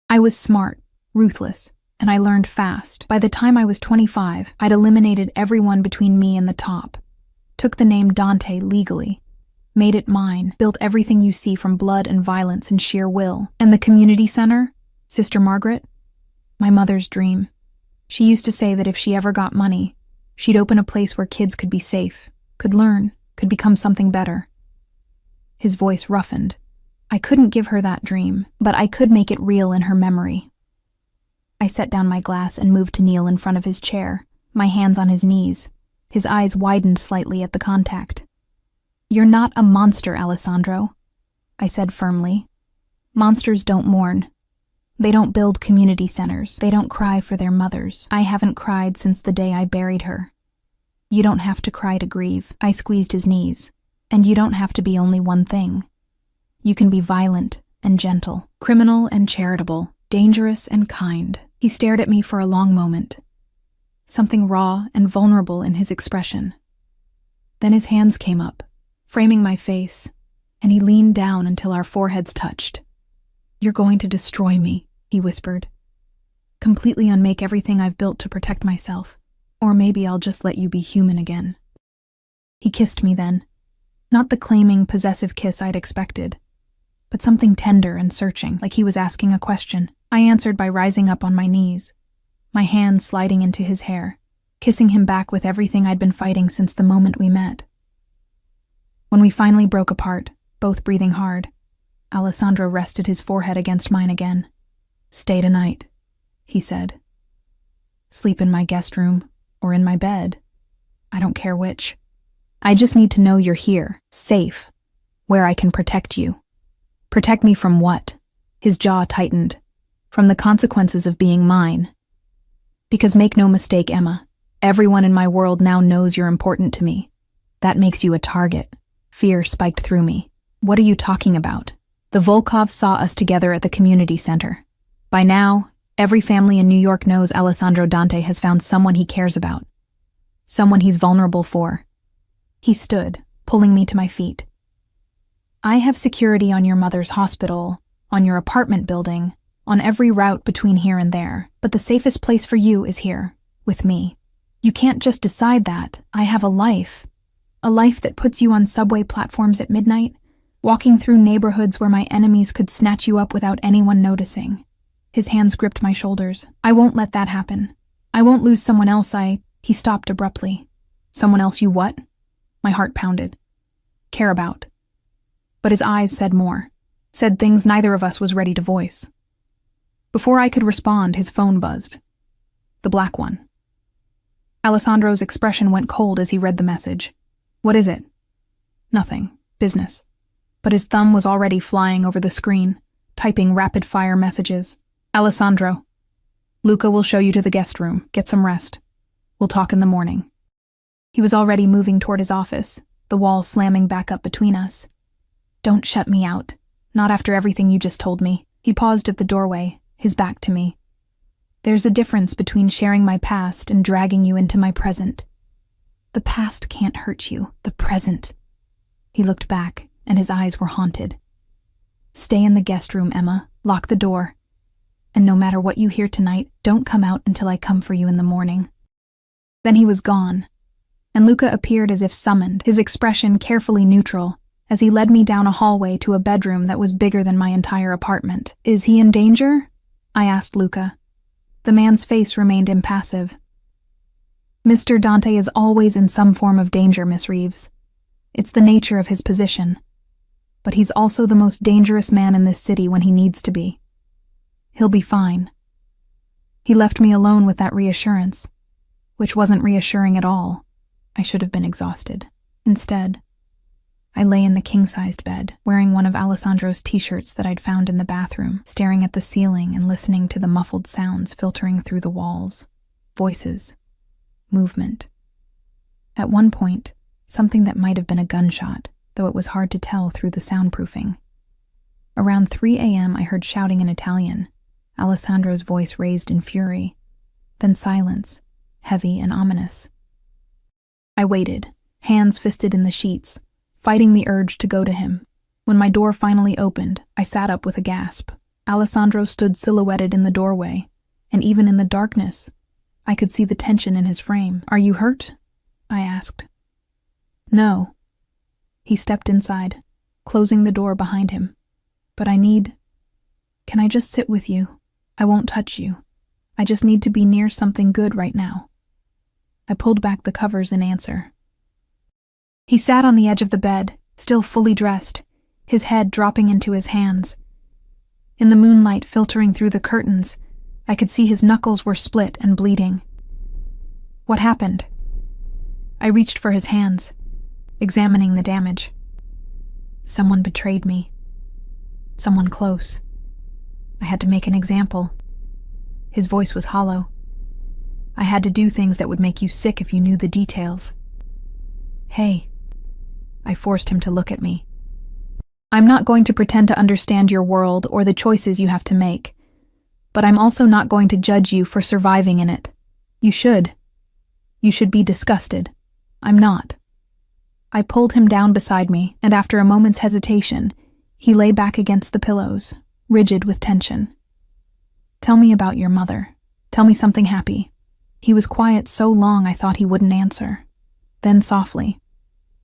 I was smart, ruthless, and I learned fast. By the time I was 25, I'd eliminated everyone between me and the top. Took the name Dante legally. Made it mine. Built everything you see from blood and violence and sheer will. And the community center, Sister Margaret? My mother's dream. She used to say that if she ever got money, she'd open a place where kids could be safe, could learn, could become something better. His voice roughened. I couldn't give her that dream, but I could make it real in her memory. I set down my glass and moved to kneel in front of his chair, my hands on his knees. His eyes widened slightly at the contact. You're not a monster, Alessandro, I said firmly. Monsters don't mourn. They don't build community centers. They don't cry for their mothers. I haven't cried since the day I buried her. You don't have to cry to grieve. I squeezed his knees. And you don't have to be only one thing. You can be violent and gentle, criminal and charitable, dangerous and kind. He stared at me for a long moment. Something raw and vulnerable in his expression. Then his hands came up, framing my face, and he leaned down until our foreheads touched. You're going to destroy me, he whispered. Completely unmake everything I've built to protect myself. Or maybe I'll just let you be human again. He kissed me then. Not the claiming, possessive kiss I'd expected, but something tender and searching, like he was asking a question. I answered by rising up on my knees, my hands sliding into his hair, kissing him back with everything I'd been fighting since the moment we met. When we finally broke apart, both breathing hard, Alessandro rested his forehead against mine again. Stay tonight, he said. Sleep in my guest room, or in my bed. I don't care which. I just need to know you're here, safe, where I can protect you. Protect me from what? His jaw tightened. From the consequences of being mine. Because make no mistake, Emma, everyone in my world now knows you're important to me. That makes you a target. Fear spiked through me. What are you talking about? The Volkovs saw us together at the community center. By now, every family in New York knows Alessandro Dante has found someone he cares about. Someone he's vulnerable for. He stood, pulling me to my feet. I have security on your mother's hospital, on your apartment building, on every route between here and there, but the safest place for you is here, with me. You can't just decide that. I have a life that puts you on subway platforms at midnight, walking through neighborhoods where my enemies could snatch you up without anyone noticing. His hands gripped my shoulders. I won't let that happen. I won't lose someone else He stopped abruptly. Someone else you what? My heart pounded. Care about. But his eyes said more. Said things neither of us was ready to voice. Before I could respond, his phone buzzed. The black one. Alessandro's expression went cold as he read the message. What is it? Nothing. Business. But his thumb was already flying over the screen, typing rapid-fire messages. Alessandro. Luca will show you to the guest room. Get some rest. We'll talk in the morning. He was already moving toward his office, the wall slamming back up between us. Don't shut me out. Not after everything you just told me. He paused at the doorway, his back to me. There's a difference between sharing my past and dragging you into my present. The past can't hurt you, the present. He looked back, and his eyes were haunted. Stay in the guest room, Emma. Lock the door. And no matter what you hear tonight, don't come out until I come for you in the morning. Then he was gone, and Luca appeared as if summoned, his expression carefully neutral, as he led me down a hallway to a bedroom that was bigger than my entire apartment. Is he in danger? I asked Luca. The man's face remained impassive. Mr. Dante is always in some form of danger, Miss Reeves. It's the nature of his position. But he's also the most dangerous man in this city when he needs to be. He'll be fine. He left me alone with that reassurance, which wasn't reassuring at all. I should have been exhausted. Instead, I lay in the king-sized bed, wearing one of Alessandro's t-shirts that I'd found in the bathroom, staring at the ceiling and listening to the muffled sounds filtering through the walls. Voices. Movement. At one point, something that might have been a gunshot, though it was hard to tell through the soundproofing. Around 3 a.m. I heard shouting in Italian, Alessandro's voice raised in fury. Then silence, heavy and ominous. I waited, hands fisted in the sheets, fighting the urge to go to him. When my door finally opened, I sat up with a gasp. Alessandro stood silhouetted in the doorway, and even in the darkness, I could see the tension in his frame. Are you hurt? I asked. No. He stepped inside, closing the door behind him. But Can I just sit with you? I won't touch you. I just need to be near something good right now. I pulled back the covers in answer. He sat on the edge of the bed, still fully dressed, his head dropping into his hands. In the moonlight filtering through the curtains, I could see his knuckles were split and bleeding. What happened? I reached for his hands, examining the damage. Someone betrayed me. Someone close. I had to make an example. His voice was hollow. I had to do things that would make you sick if you knew the details. Hey. I forced him to look at me. I'm not going to pretend to understand your world or the choices you have to make, but I'm also not going to judge you for surviving in it. You should. You should be disgusted. I'm not. I pulled him down beside me, and after a moment's hesitation, he lay back against the pillows, rigid with tension. Tell me about your mother. Tell me something happy. He was quiet so long I thought he wouldn't answer. Then softly,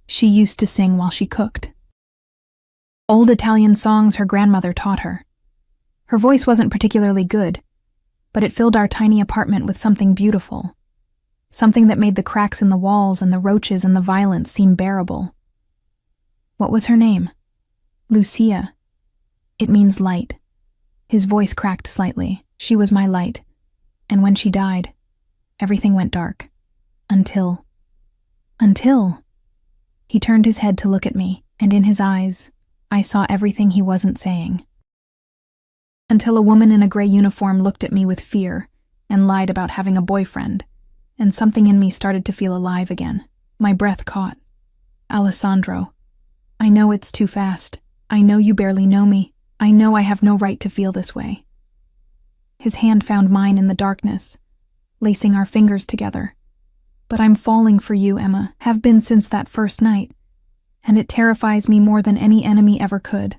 she used to sing while she cooked. Old Italian songs her grandmother taught her. Her voice wasn't particularly good, but it filled our tiny apartment with something beautiful. Something that made the cracks in the walls and the roaches and the violence seem bearable. What was her name? Lucia. It means light. His voice cracked slightly. She was my light. And when she died, everything went dark. Until. He turned his head to look at me, and in his eyes, I saw everything he wasn't saying. Until a woman in a gray uniform looked at me with fear and lied about having a boyfriend, and something in me started to feel alive again. My breath caught. Alessandro, I know it's too fast. I know you barely know me. I know I have no right to feel this way. His hand found mine in the darkness, lacing our fingers together. But I'm falling for you, Emma, have been since that first night, and it terrifies me more than any enemy ever could.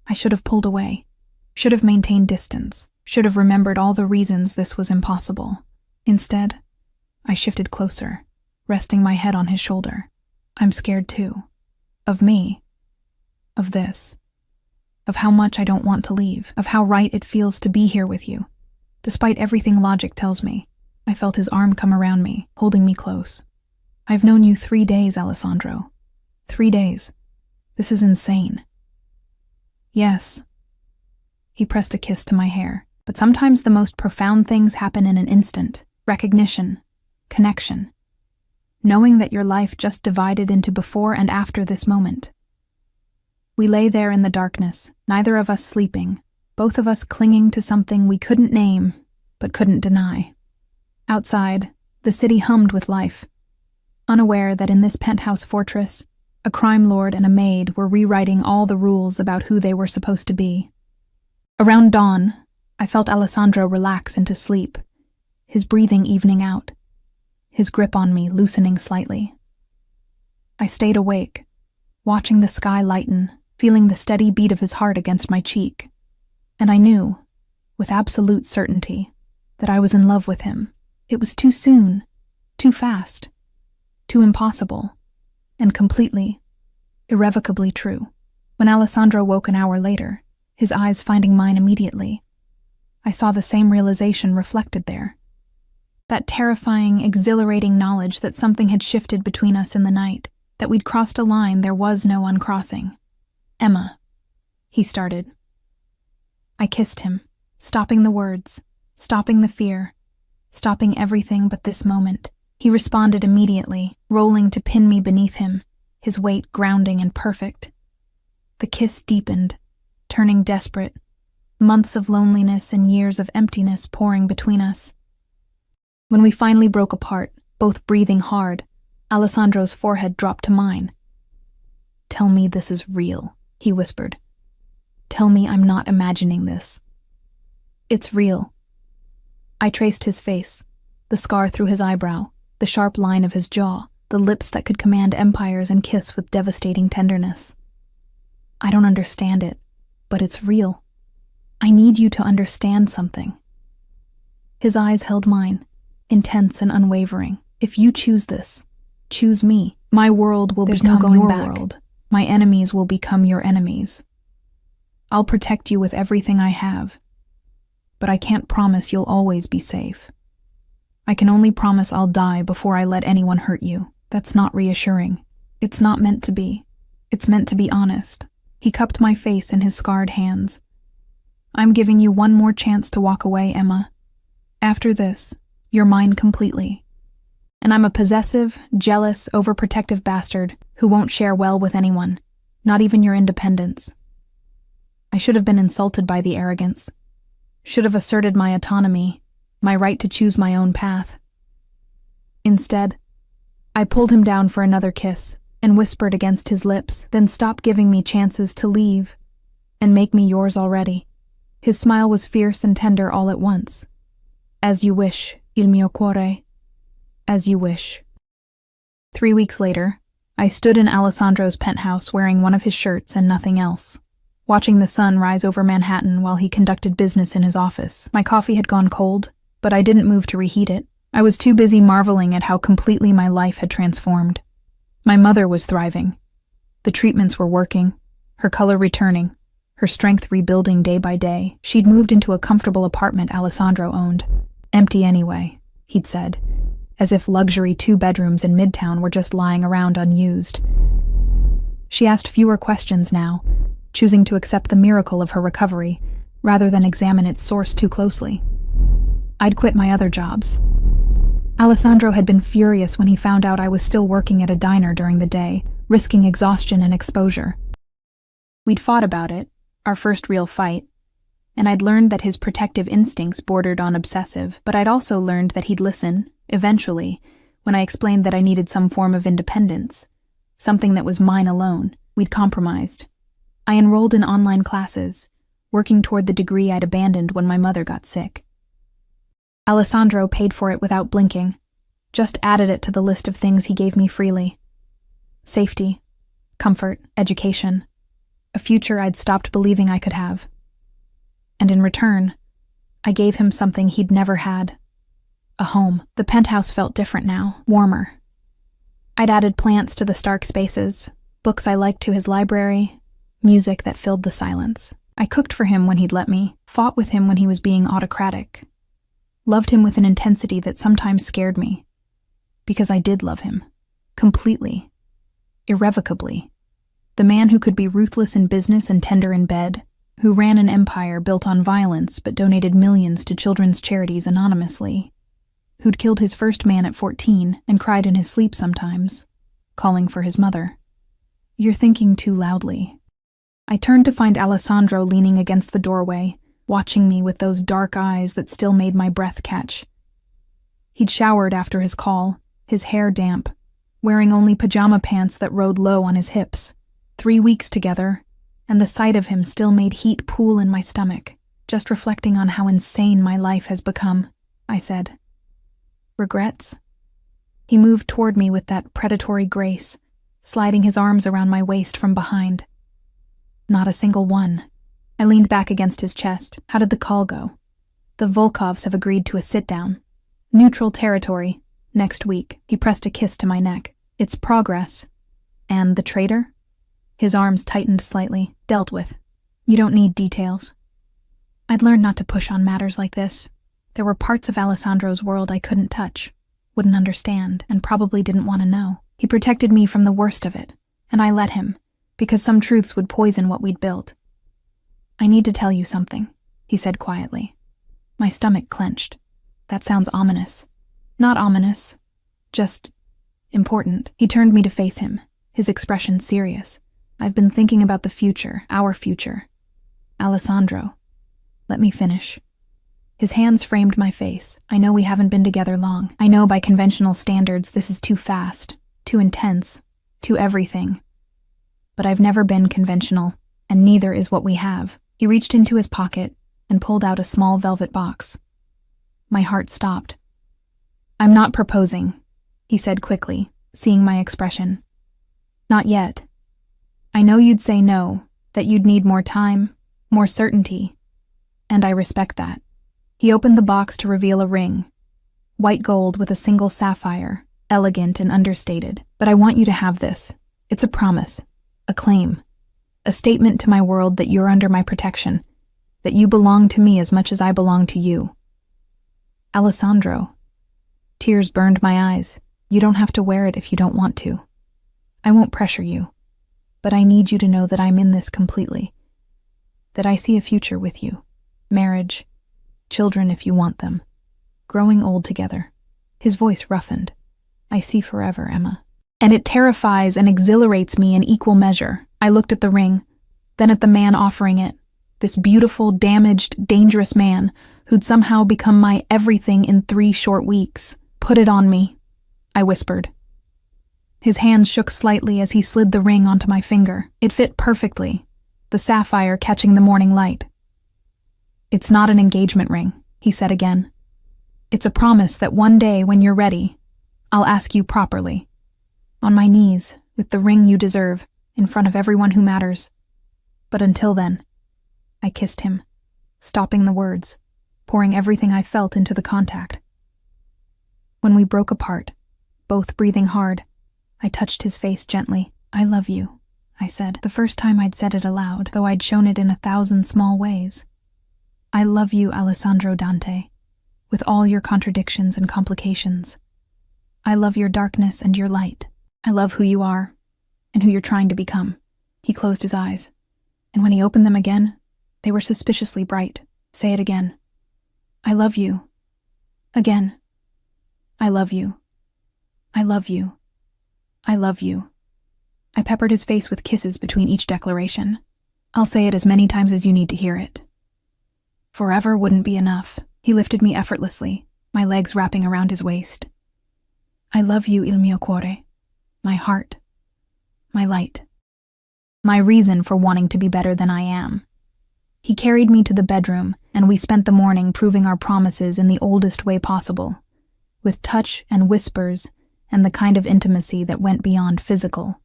I should have pulled away, should have maintained distance, should have remembered all the reasons this was impossible. Instead, I shifted closer, resting my head on his shoulder. I'm scared too. Of me. of this, of how much I don't want to leave, of how right it feels to be here with you. Despite everything logic tells me, I felt his arm come around me, holding me close. I've known you 3 days, Alessandro. 3 days. This is insane. Yes. He pressed a kiss to my hair, but sometimes the most profound things happen in an instant. Recognition, connection. Knowing that your life just divided into before and after this moment. We lay there in the darkness, neither of us sleeping, both of us clinging to something we couldn't name, but couldn't deny. Outside, the city hummed with life, unaware that in this penthouse fortress, a crime lord and a maid were rewriting all the rules about who they were supposed to be. Around dawn, I felt Alessandro relax into sleep, his breathing evening out, his grip on me loosening slightly. I stayed awake, watching the sky lighten, feeling the steady beat of his heart against my cheek. And I knew, with absolute certainty, that I was in love with him. It was too soon, too fast, too impossible, and completely, irrevocably true. When Alessandro woke an hour later, his eyes finding mine immediately, I saw the same realization reflected there. That terrifying, exhilarating knowledge that something had shifted between us in the night, that we'd crossed a line there was no uncrossing. Emma, he started. I kissed him, stopping the words, stopping the fear, stopping everything but this moment. He responded immediately, rolling to pin me beneath him, his weight grounding and perfect. The kiss deepened, turning desperate, months of loneliness and years of emptiness pouring between us. When we finally broke apart, both breathing hard, Alessandro's forehead dropped to mine. "Tell me this is real," he whispered. "Tell me I'm not imagining this." "It's real." I traced his face, the scar through his eyebrow, the sharp line of his jaw, the lips that could command empires and kiss with devastating tenderness. "I don't understand it, but it's real. I need you to understand something." His eyes held mine, intense and unwavering. "If you choose this, choose me. My world will become your world. My enemies will become your enemies. I'll protect you with everything I have, but I can't promise you'll always be safe. I can only promise I'll die before I let anyone hurt you. That's not reassuring. It's not meant to be. It's meant to be honest." He cupped my face in his scarred hands. "I'm giving you one more chance to walk away, Emma. After this, you're mine completely. And I'm a possessive, jealous, overprotective bastard who won't share well with anyone, not even your independence. I should have been insulted by the arrogance, should have asserted my autonomy, my right to choose my own path. Instead, I pulled him down for another kiss and whispered against his lips, "Then stop giving me chances to leave and make me yours already." His smile was fierce and tender all at once. "As you wish, il mio cuore. As you wish." 3 weeks later, I stood in Alessandro's penthouse wearing one of his shirts and nothing else, watching the sun rise over Manhattan while he conducted business in his office. My coffee had gone cold, but I didn't move to reheat it. I was too busy marveling at how completely my life had transformed. My mother was thriving. The treatments were working, her color returning, her strength rebuilding day by day. She'd moved into a comfortable apartment Alessandro owned. "Empty anyway," he'd said, as if luxury 2 bedrooms in Midtown were just lying around unused. She asked fewer questions now, choosing to accept the miracle of her recovery rather than examine its source too closely. I'd quit my other jobs. Alessandro had been furious when he found out I was still working at a diner during the day, risking exhaustion and exposure. We'd fought about it, our first real fight, and I'd learned that his protective instincts bordered on obsessive, but I'd also learned that he'd listen, eventually, when I explained that I needed some form of independence, something that was mine alone. We'd compromised. I enrolled in online classes, working toward the degree I'd abandoned when my mother got sick. Alessandro paid for it without blinking, just added it to the list of things he gave me freely. Safety, comfort, education, a future I'd stopped believing I could have. And in return, I gave him something he'd never had. A home. The penthouse felt different now, warmer. I'd added plants to the stark spaces, books I liked to his library, music that filled the silence. I cooked for him when he'd let me, fought with him when he was being autocratic, loved him with an intensity that sometimes scared me. Because I did love him. Completely. Irrevocably. The man who could be ruthless in business and tender in bed, who ran an empire built on violence but donated millions to children's charities anonymously, who'd killed his first man at 14 and cried in his sleep sometimes, calling for his mother. You're thinking too loudly. I turned to find Alessandro leaning against the doorway, watching me with those dark eyes that still made my breath catch. He'd showered after his call, his hair damp, wearing only pajama pants that rode low on his hips. 3 weeks together, and the sight of him still made heat pool in my stomach, just reflecting on how insane my life has become, I said. Regrets? He moved toward me with that predatory grace, sliding his arms around my waist from behind. Not a single one. I leaned back against his chest. How did the call go? The Volkovs have agreed to a sit-down. Neutral territory. Next week. He pressed a kiss to my neck. It's progress. And the traitor? His arms tightened slightly. Dealt with. You don't need details. I'd learned not to push on matters like this. There were parts of Alessandro's world I couldn't touch, wouldn't understand, and probably didn't want to know. He protected me from the worst of it, and I let him, because some truths would poison what we'd built. I need to tell you something, he said quietly. My stomach clenched. That sounds ominous. Not ominous, just important. He turned me to face him, his expression serious. I've been thinking about the future, our future. Alessandro, let me finish. His hands framed my face. I know we haven't been together long. I know by conventional standards this is too fast, too intense, too everything. But I've never been conventional, and neither is what we have. He reached into his pocket and pulled out a small velvet box. My heart stopped. I'm not proposing, he said quickly, seeing my expression. Not yet. I know you'd say no, that you'd need more time, more certainty, and I respect that. He opened the box to reveal a ring, white gold with a single sapphire, elegant and understated. But I want you to have this. It's a promise, a claim, a statement to my world that you're under my protection, that you belong to me as much as I belong to you. Alessandro. Tears burned my eyes. You don't have to wear it if you don't want to. I won't pressure you, but I need you to know that I'm in this completely, that I see a future with you, marriage, children if you want them, growing old together. His voice roughened. I see forever, Emma. And it terrifies and exhilarates me in equal measure. I looked at the ring, then at the man offering it, this beautiful, damaged, dangerous man who'd somehow become my everything in 3 short weeks. Put it on me, I whispered. His hand shook slightly as he slid the ring onto my finger. It fit perfectly, the sapphire catching the morning light. It's not an engagement ring, he said again. It's a promise that one day when you're ready, I'll ask you properly. On my knees, with the ring you deserve, in front of everyone who matters. But until then, I kissed him, stopping the words, pouring everything I felt into the contact. When we broke apart, both breathing hard, I touched his face gently. I love you, I said, the first time I'd said it aloud, though I'd shown it in 1,000 small ways. I love you, Alessandro Dante, with all your contradictions and complications. I love your darkness and your light. I love who you are and who you're trying to become. He closed his eyes, and when he opened them again, they were suspiciously bright. Say it again. I love you. Again. I love you. I love you. I love you. I peppered his face with kisses between each declaration. I'll say it as many times as you need to hear it. Forever wouldn't be enough. He lifted me effortlessly, my legs wrapping around his waist. I love you, il mio cuore. My heart. My light. My reason for wanting to be better than I am. He carried me to the bedroom, and we spent the morning proving our promises in the oldest way possible, with touch and whispers and the kind of intimacy that went beyond physical.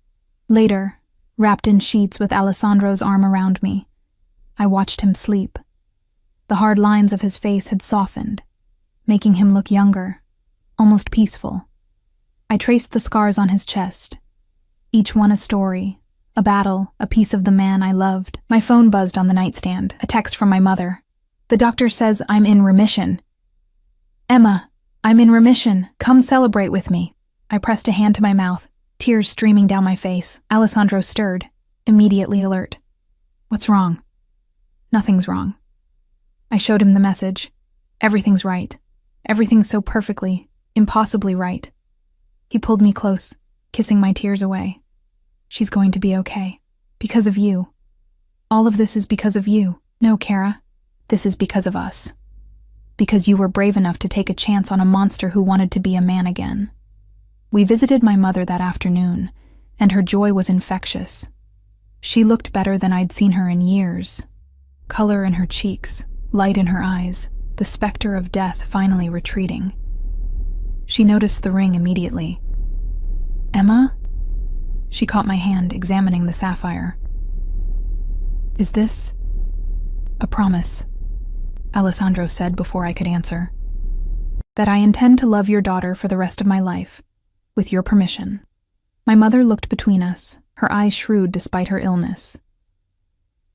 Later, wrapped in sheets with Alessandro's arm around me, I watched him sleep. The hard lines of his face had softened, making him look younger, almost peaceful. I traced the scars on his chest, each one a story, A battle, a piece of the man I loved. My phone buzzed on the nightstand, a text from my mother. The doctor says I'm in remission. Emma, I'm in remission. Come celebrate with me. I pressed a hand to my mouth, tears streaming down my face. Alessandro stirred, immediately alert. What's wrong? Nothing's wrong. I showed him the message. Everything's right. Everything's so perfectly, impossibly right. He pulled me close, kissing my tears away. She's going to be okay. Because of you. All of this is because of you. No, Kara. This is because of us. Because you were brave enough to take a chance on a monster who wanted to be a man again. We visited my mother that afternoon, and her joy was infectious. She looked better than I'd seen her in years. Color in her cheeks, light in her eyes, the specter of death finally retreating. She noticed the ring immediately. Emma? She caught my hand, examining the sapphire. Is this a promise? Alessandro said before I could answer. That I intend to love your daughter for the rest of my life, with your permission. My mother looked between us, her eyes shrewd despite her illness.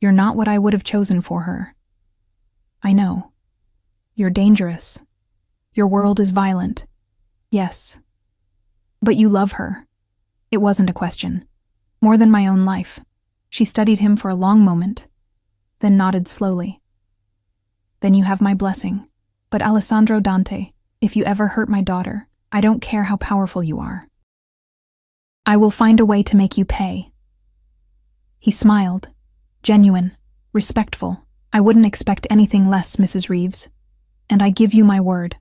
You're not what I would have chosen for her. I know. You're dangerous. Your world is violent. Yes. But you love her. It wasn't a question. More than my own life. She studied him for a long moment, then nodded slowly. Then you have my blessing. But Alessandro Dante, if you ever hurt my daughter, I don't care how powerful you are. I will find a way to make you pay. He smiled. Genuine. Respectful. I wouldn't expect anything less, Mrs. Reeves. And I give you my word.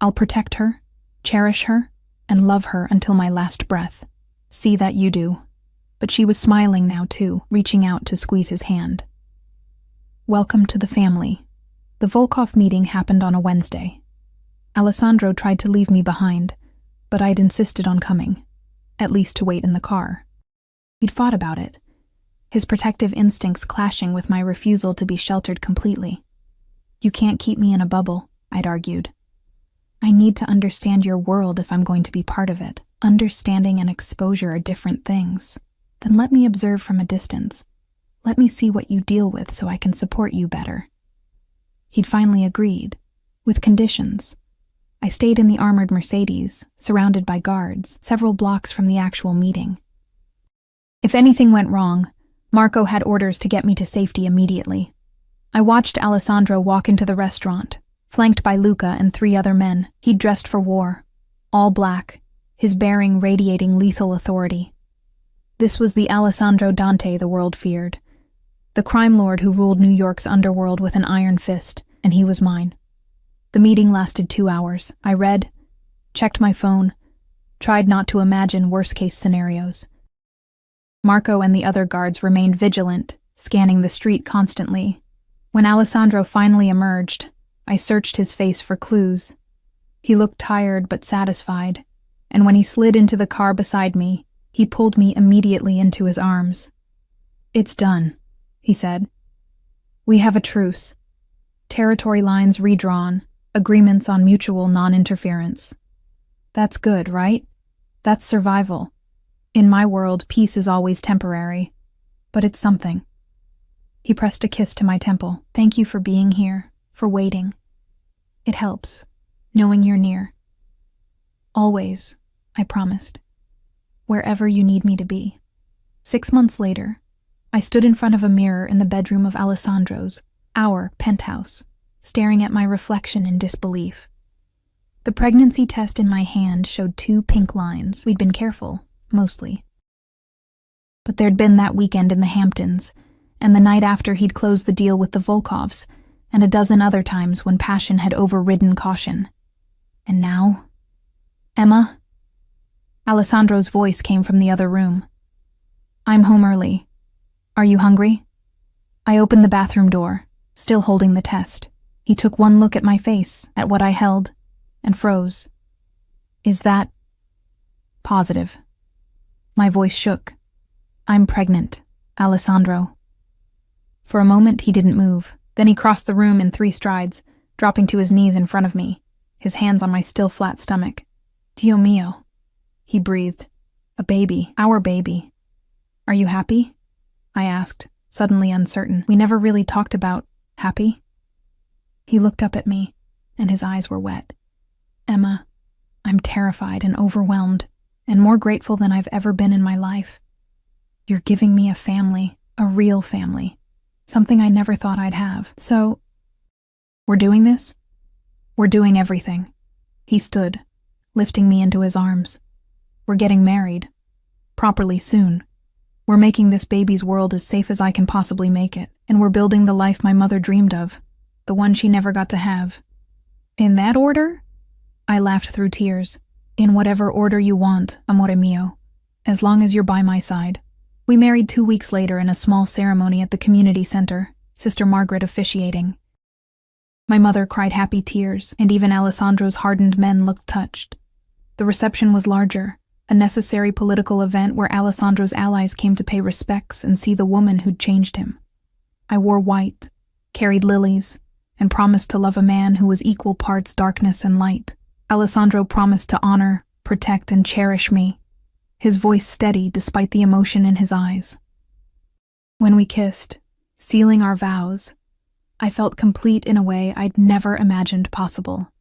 I'll protect her, cherish her, and love her until my last breath. See that you do. But she was smiling now too, reaching out to squeeze his hand. Welcome to the family. The Volkov meeting happened on a Wednesday. Alessandro tried to leave me behind, but I'd insisted on coming, at least to wait in the car. He'd fought about it, his protective instincts clashing with my refusal to be sheltered completely. You can't keep me in a bubble, I'd argued. I need to understand your world if I'm going to be part of it. Understanding and exposure are different things. Then let me observe from a distance. Let me see what you deal with so I can support you better. He'd finally agreed, with conditions. I stayed in the armored Mercedes, surrounded by guards, several blocks from the actual meeting. If anything went wrong, Marco had orders to get me to safety immediately. I watched Alessandro walk into the restaurant, flanked by Luca and 3 other men. He'd dressed for war, all black, his bearing radiating lethal authority. This was the Alessandro Dante the world feared, the crime lord who ruled New York's underworld with an iron fist, and he was mine. The meeting lasted 2 hours. I read, checked my phone, tried not to imagine worst-case scenarios. Marco and the other guards remained vigilant, scanning the street constantly. When Alessandro finally emerged, I searched his face for clues. He looked tired but satisfied, and when he slid into the car beside me, he pulled me immediately into his arms. It's done, he said. We have a truce. Territory lines redrawn, agreements on mutual non-interference. That's good, right? That's survival. In my world, peace is always temporary, but it's something. He pressed a kiss to my temple. Thank you for being here, for waiting. It helps, knowing you're near. Always, I promised. Wherever you need me to be. 6 months later, I stood in front of a mirror in the bedroom of Alessandro's, our penthouse, staring at my reflection in disbelief. The pregnancy test in my hand showed 2 pink lines. We'd been careful, mostly. But there'd been that weekend in the Hamptons, and the night after he'd closed the deal with the Volkovs, and a dozen other times when passion had overridden caution. And now? Emma? Alessandro's voice came from the other room. I'm home early. Are you hungry? I opened the bathroom door, still holding the test. He took one look at my face, at what I held, and froze. Is that positive? My voice shook. I'm pregnant, Alessandro. For a moment, he didn't move. Then he crossed the room in 3 strides, dropping to his knees in front of me, his hands on my still flat stomach. Dio mio, he breathed. A baby, our baby. Are you happy? I asked, suddenly uncertain. We never really talked about happy. He looked up at me, and his eyes were wet. Emma, I'm terrified and overwhelmed, and more grateful than I've ever been in my life. You're giving me a family, a real family, something I never thought I'd have. So, we're doing this? We're doing everything. He stood, lifting me into his arms. We're getting married. Properly soon. We're making this baby's world as safe as I can possibly make it, and we're building the life my mother dreamed of, the one she never got to have. In that order? I laughed through tears. In whatever order you want, amore mio, as long as you're by my side. We married 2 weeks later in a small ceremony at the community center, Sister Margaret officiating. My mother cried happy tears, and even Alessandro's hardened men looked touched. The reception was larger, a necessary political event where Alessandro's allies came to pay respects and see the woman who'd changed him. I wore white, carried lilies, and promised to love a man who was equal parts darkness and light. Alessandro promised to honor, protect, and cherish me, his voice steady despite the emotion in his eyes. When we kissed, sealing our vows, I felt complete in a way I'd never imagined possible.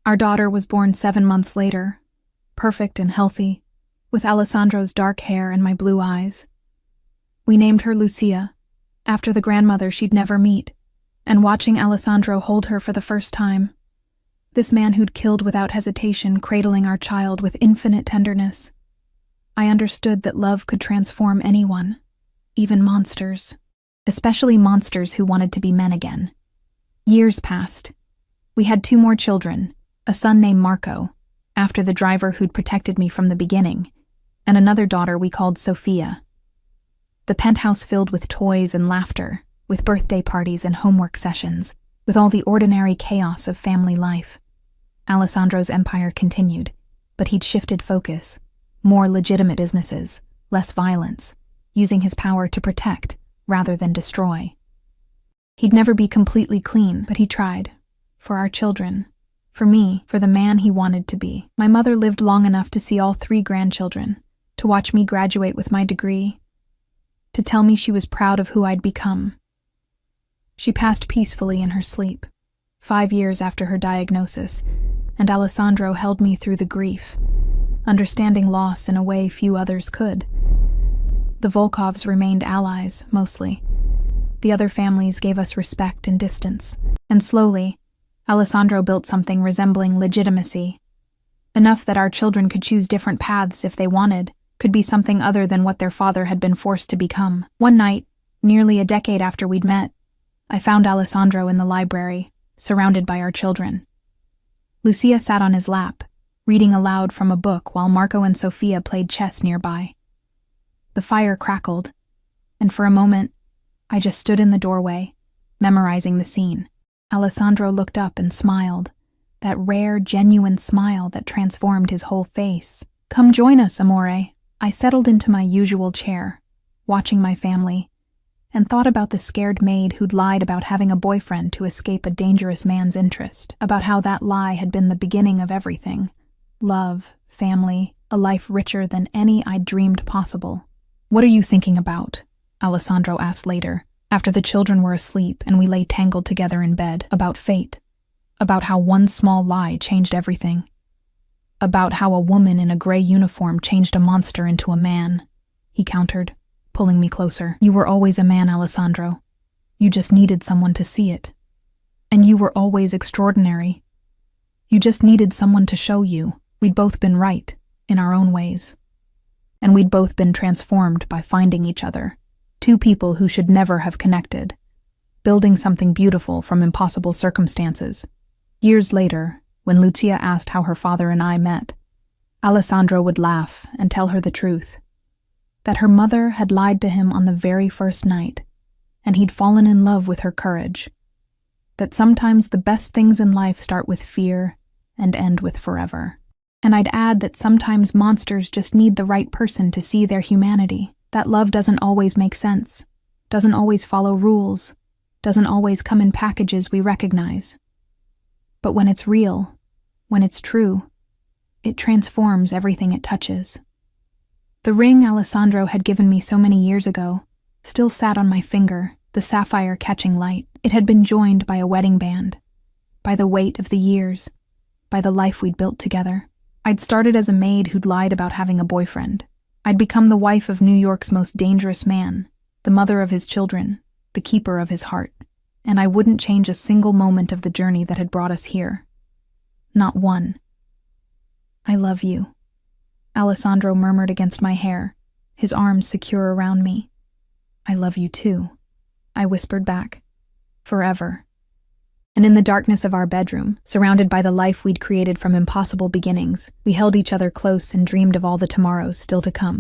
Our daughter was born 7 months later, perfect and healthy, with Alessandro's dark hair and my blue eyes. We named her Lucia, after the grandmother she'd never meet, and watching Alessandro hold her for the first time, this man who'd killed without hesitation, cradling our child with infinite tenderness, I understood that love could transform anyone, even monsters, especially monsters who wanted to be men again. Years passed. We had 2 more children, a son named Marco, after the driver who'd protected me from the beginning, and another daughter we called Sophia. The penthouse filled with toys and laughter, with birthday parties and homework sessions, with all the ordinary chaos of family life. Alessandro's empire continued, but he'd shifted focus. More legitimate businesses, less violence, using his power to protect rather than destroy. He'd never be completely clean, but he tried. For our children. For me, for the man he wanted to be. My mother lived long enough to see all 3 grandchildren, to watch me graduate with my degree, to tell me she was proud of who I'd become. She passed peacefully in her sleep, 5 years after her diagnosis, and Alessandro held me through the grief, understanding loss in a way few others could. The Volkovs remained allies, mostly. The other families gave us respect and distance, and slowly, Alessandro built something resembling legitimacy. Enough that our children could choose different paths if they wanted, could be something other than what their father had been forced to become. One night, nearly a decade after we'd met, I found Alessandro in the library, surrounded by our children. Lucia sat on his lap, reading aloud from a book while Marco and Sophia played chess nearby. The fire crackled, and for a moment, I just stood in the doorway, memorizing the scene. Alessandro looked up and smiled, that rare, genuine smile that transformed his whole face. "Come join us, amore." I settled into my usual chair, watching my family, and thought about the scared maid who'd lied about having a boyfriend to escape a dangerous man's interest, about how that lie had been the beginning of everything. Love, family, a life richer than any I'd dreamed possible. "What are you thinking about?" Alessandro asked later, after the children were asleep and we lay tangled together in bed. "About fate. About how one small lie changed everything. About how a woman in a gray uniform changed a monster into a man," he countered, pulling me closer. "You were always a man, Alessandro. You just needed someone to see it. And you were always extraordinary. You just needed someone to show you we'd both been right, in our own ways. And we'd both been transformed by finding each other. 2 people who should never have connected, building something beautiful from impossible circumstances." Years later, when Lucia asked how her father and I met, Alessandro would laugh and tell her the truth. That her mother had lied to him on the very first night, and he'd fallen in love with her courage. That sometimes the best things in life start with fear and end with forever. And I'd add that sometimes monsters just need the right person to see their humanity. That love doesn't always make sense, doesn't always follow rules, doesn't always come in packages we recognize. But when it's real, when it's true, it transforms everything it touches. The ring Alessandro had given me so many years ago still sat on my finger, the sapphire catching light. It had been joined by a wedding band, by the weight of the years, by the life we'd built together. I'd started as a maid who'd lied about having a boyfriend. I'd become the wife of New York's most dangerous man, the mother of his children, the keeper of his heart. And I wouldn't change a single moment of the journey that had brought us here. Not one. "I love you," Alessandro murmured against my hair, his arms secure around me. "I love you too," I whispered back. "Forever." And in the darkness of our bedroom, surrounded by the life we'd created from impossible beginnings, we held each other close and dreamed of all the tomorrows still to come.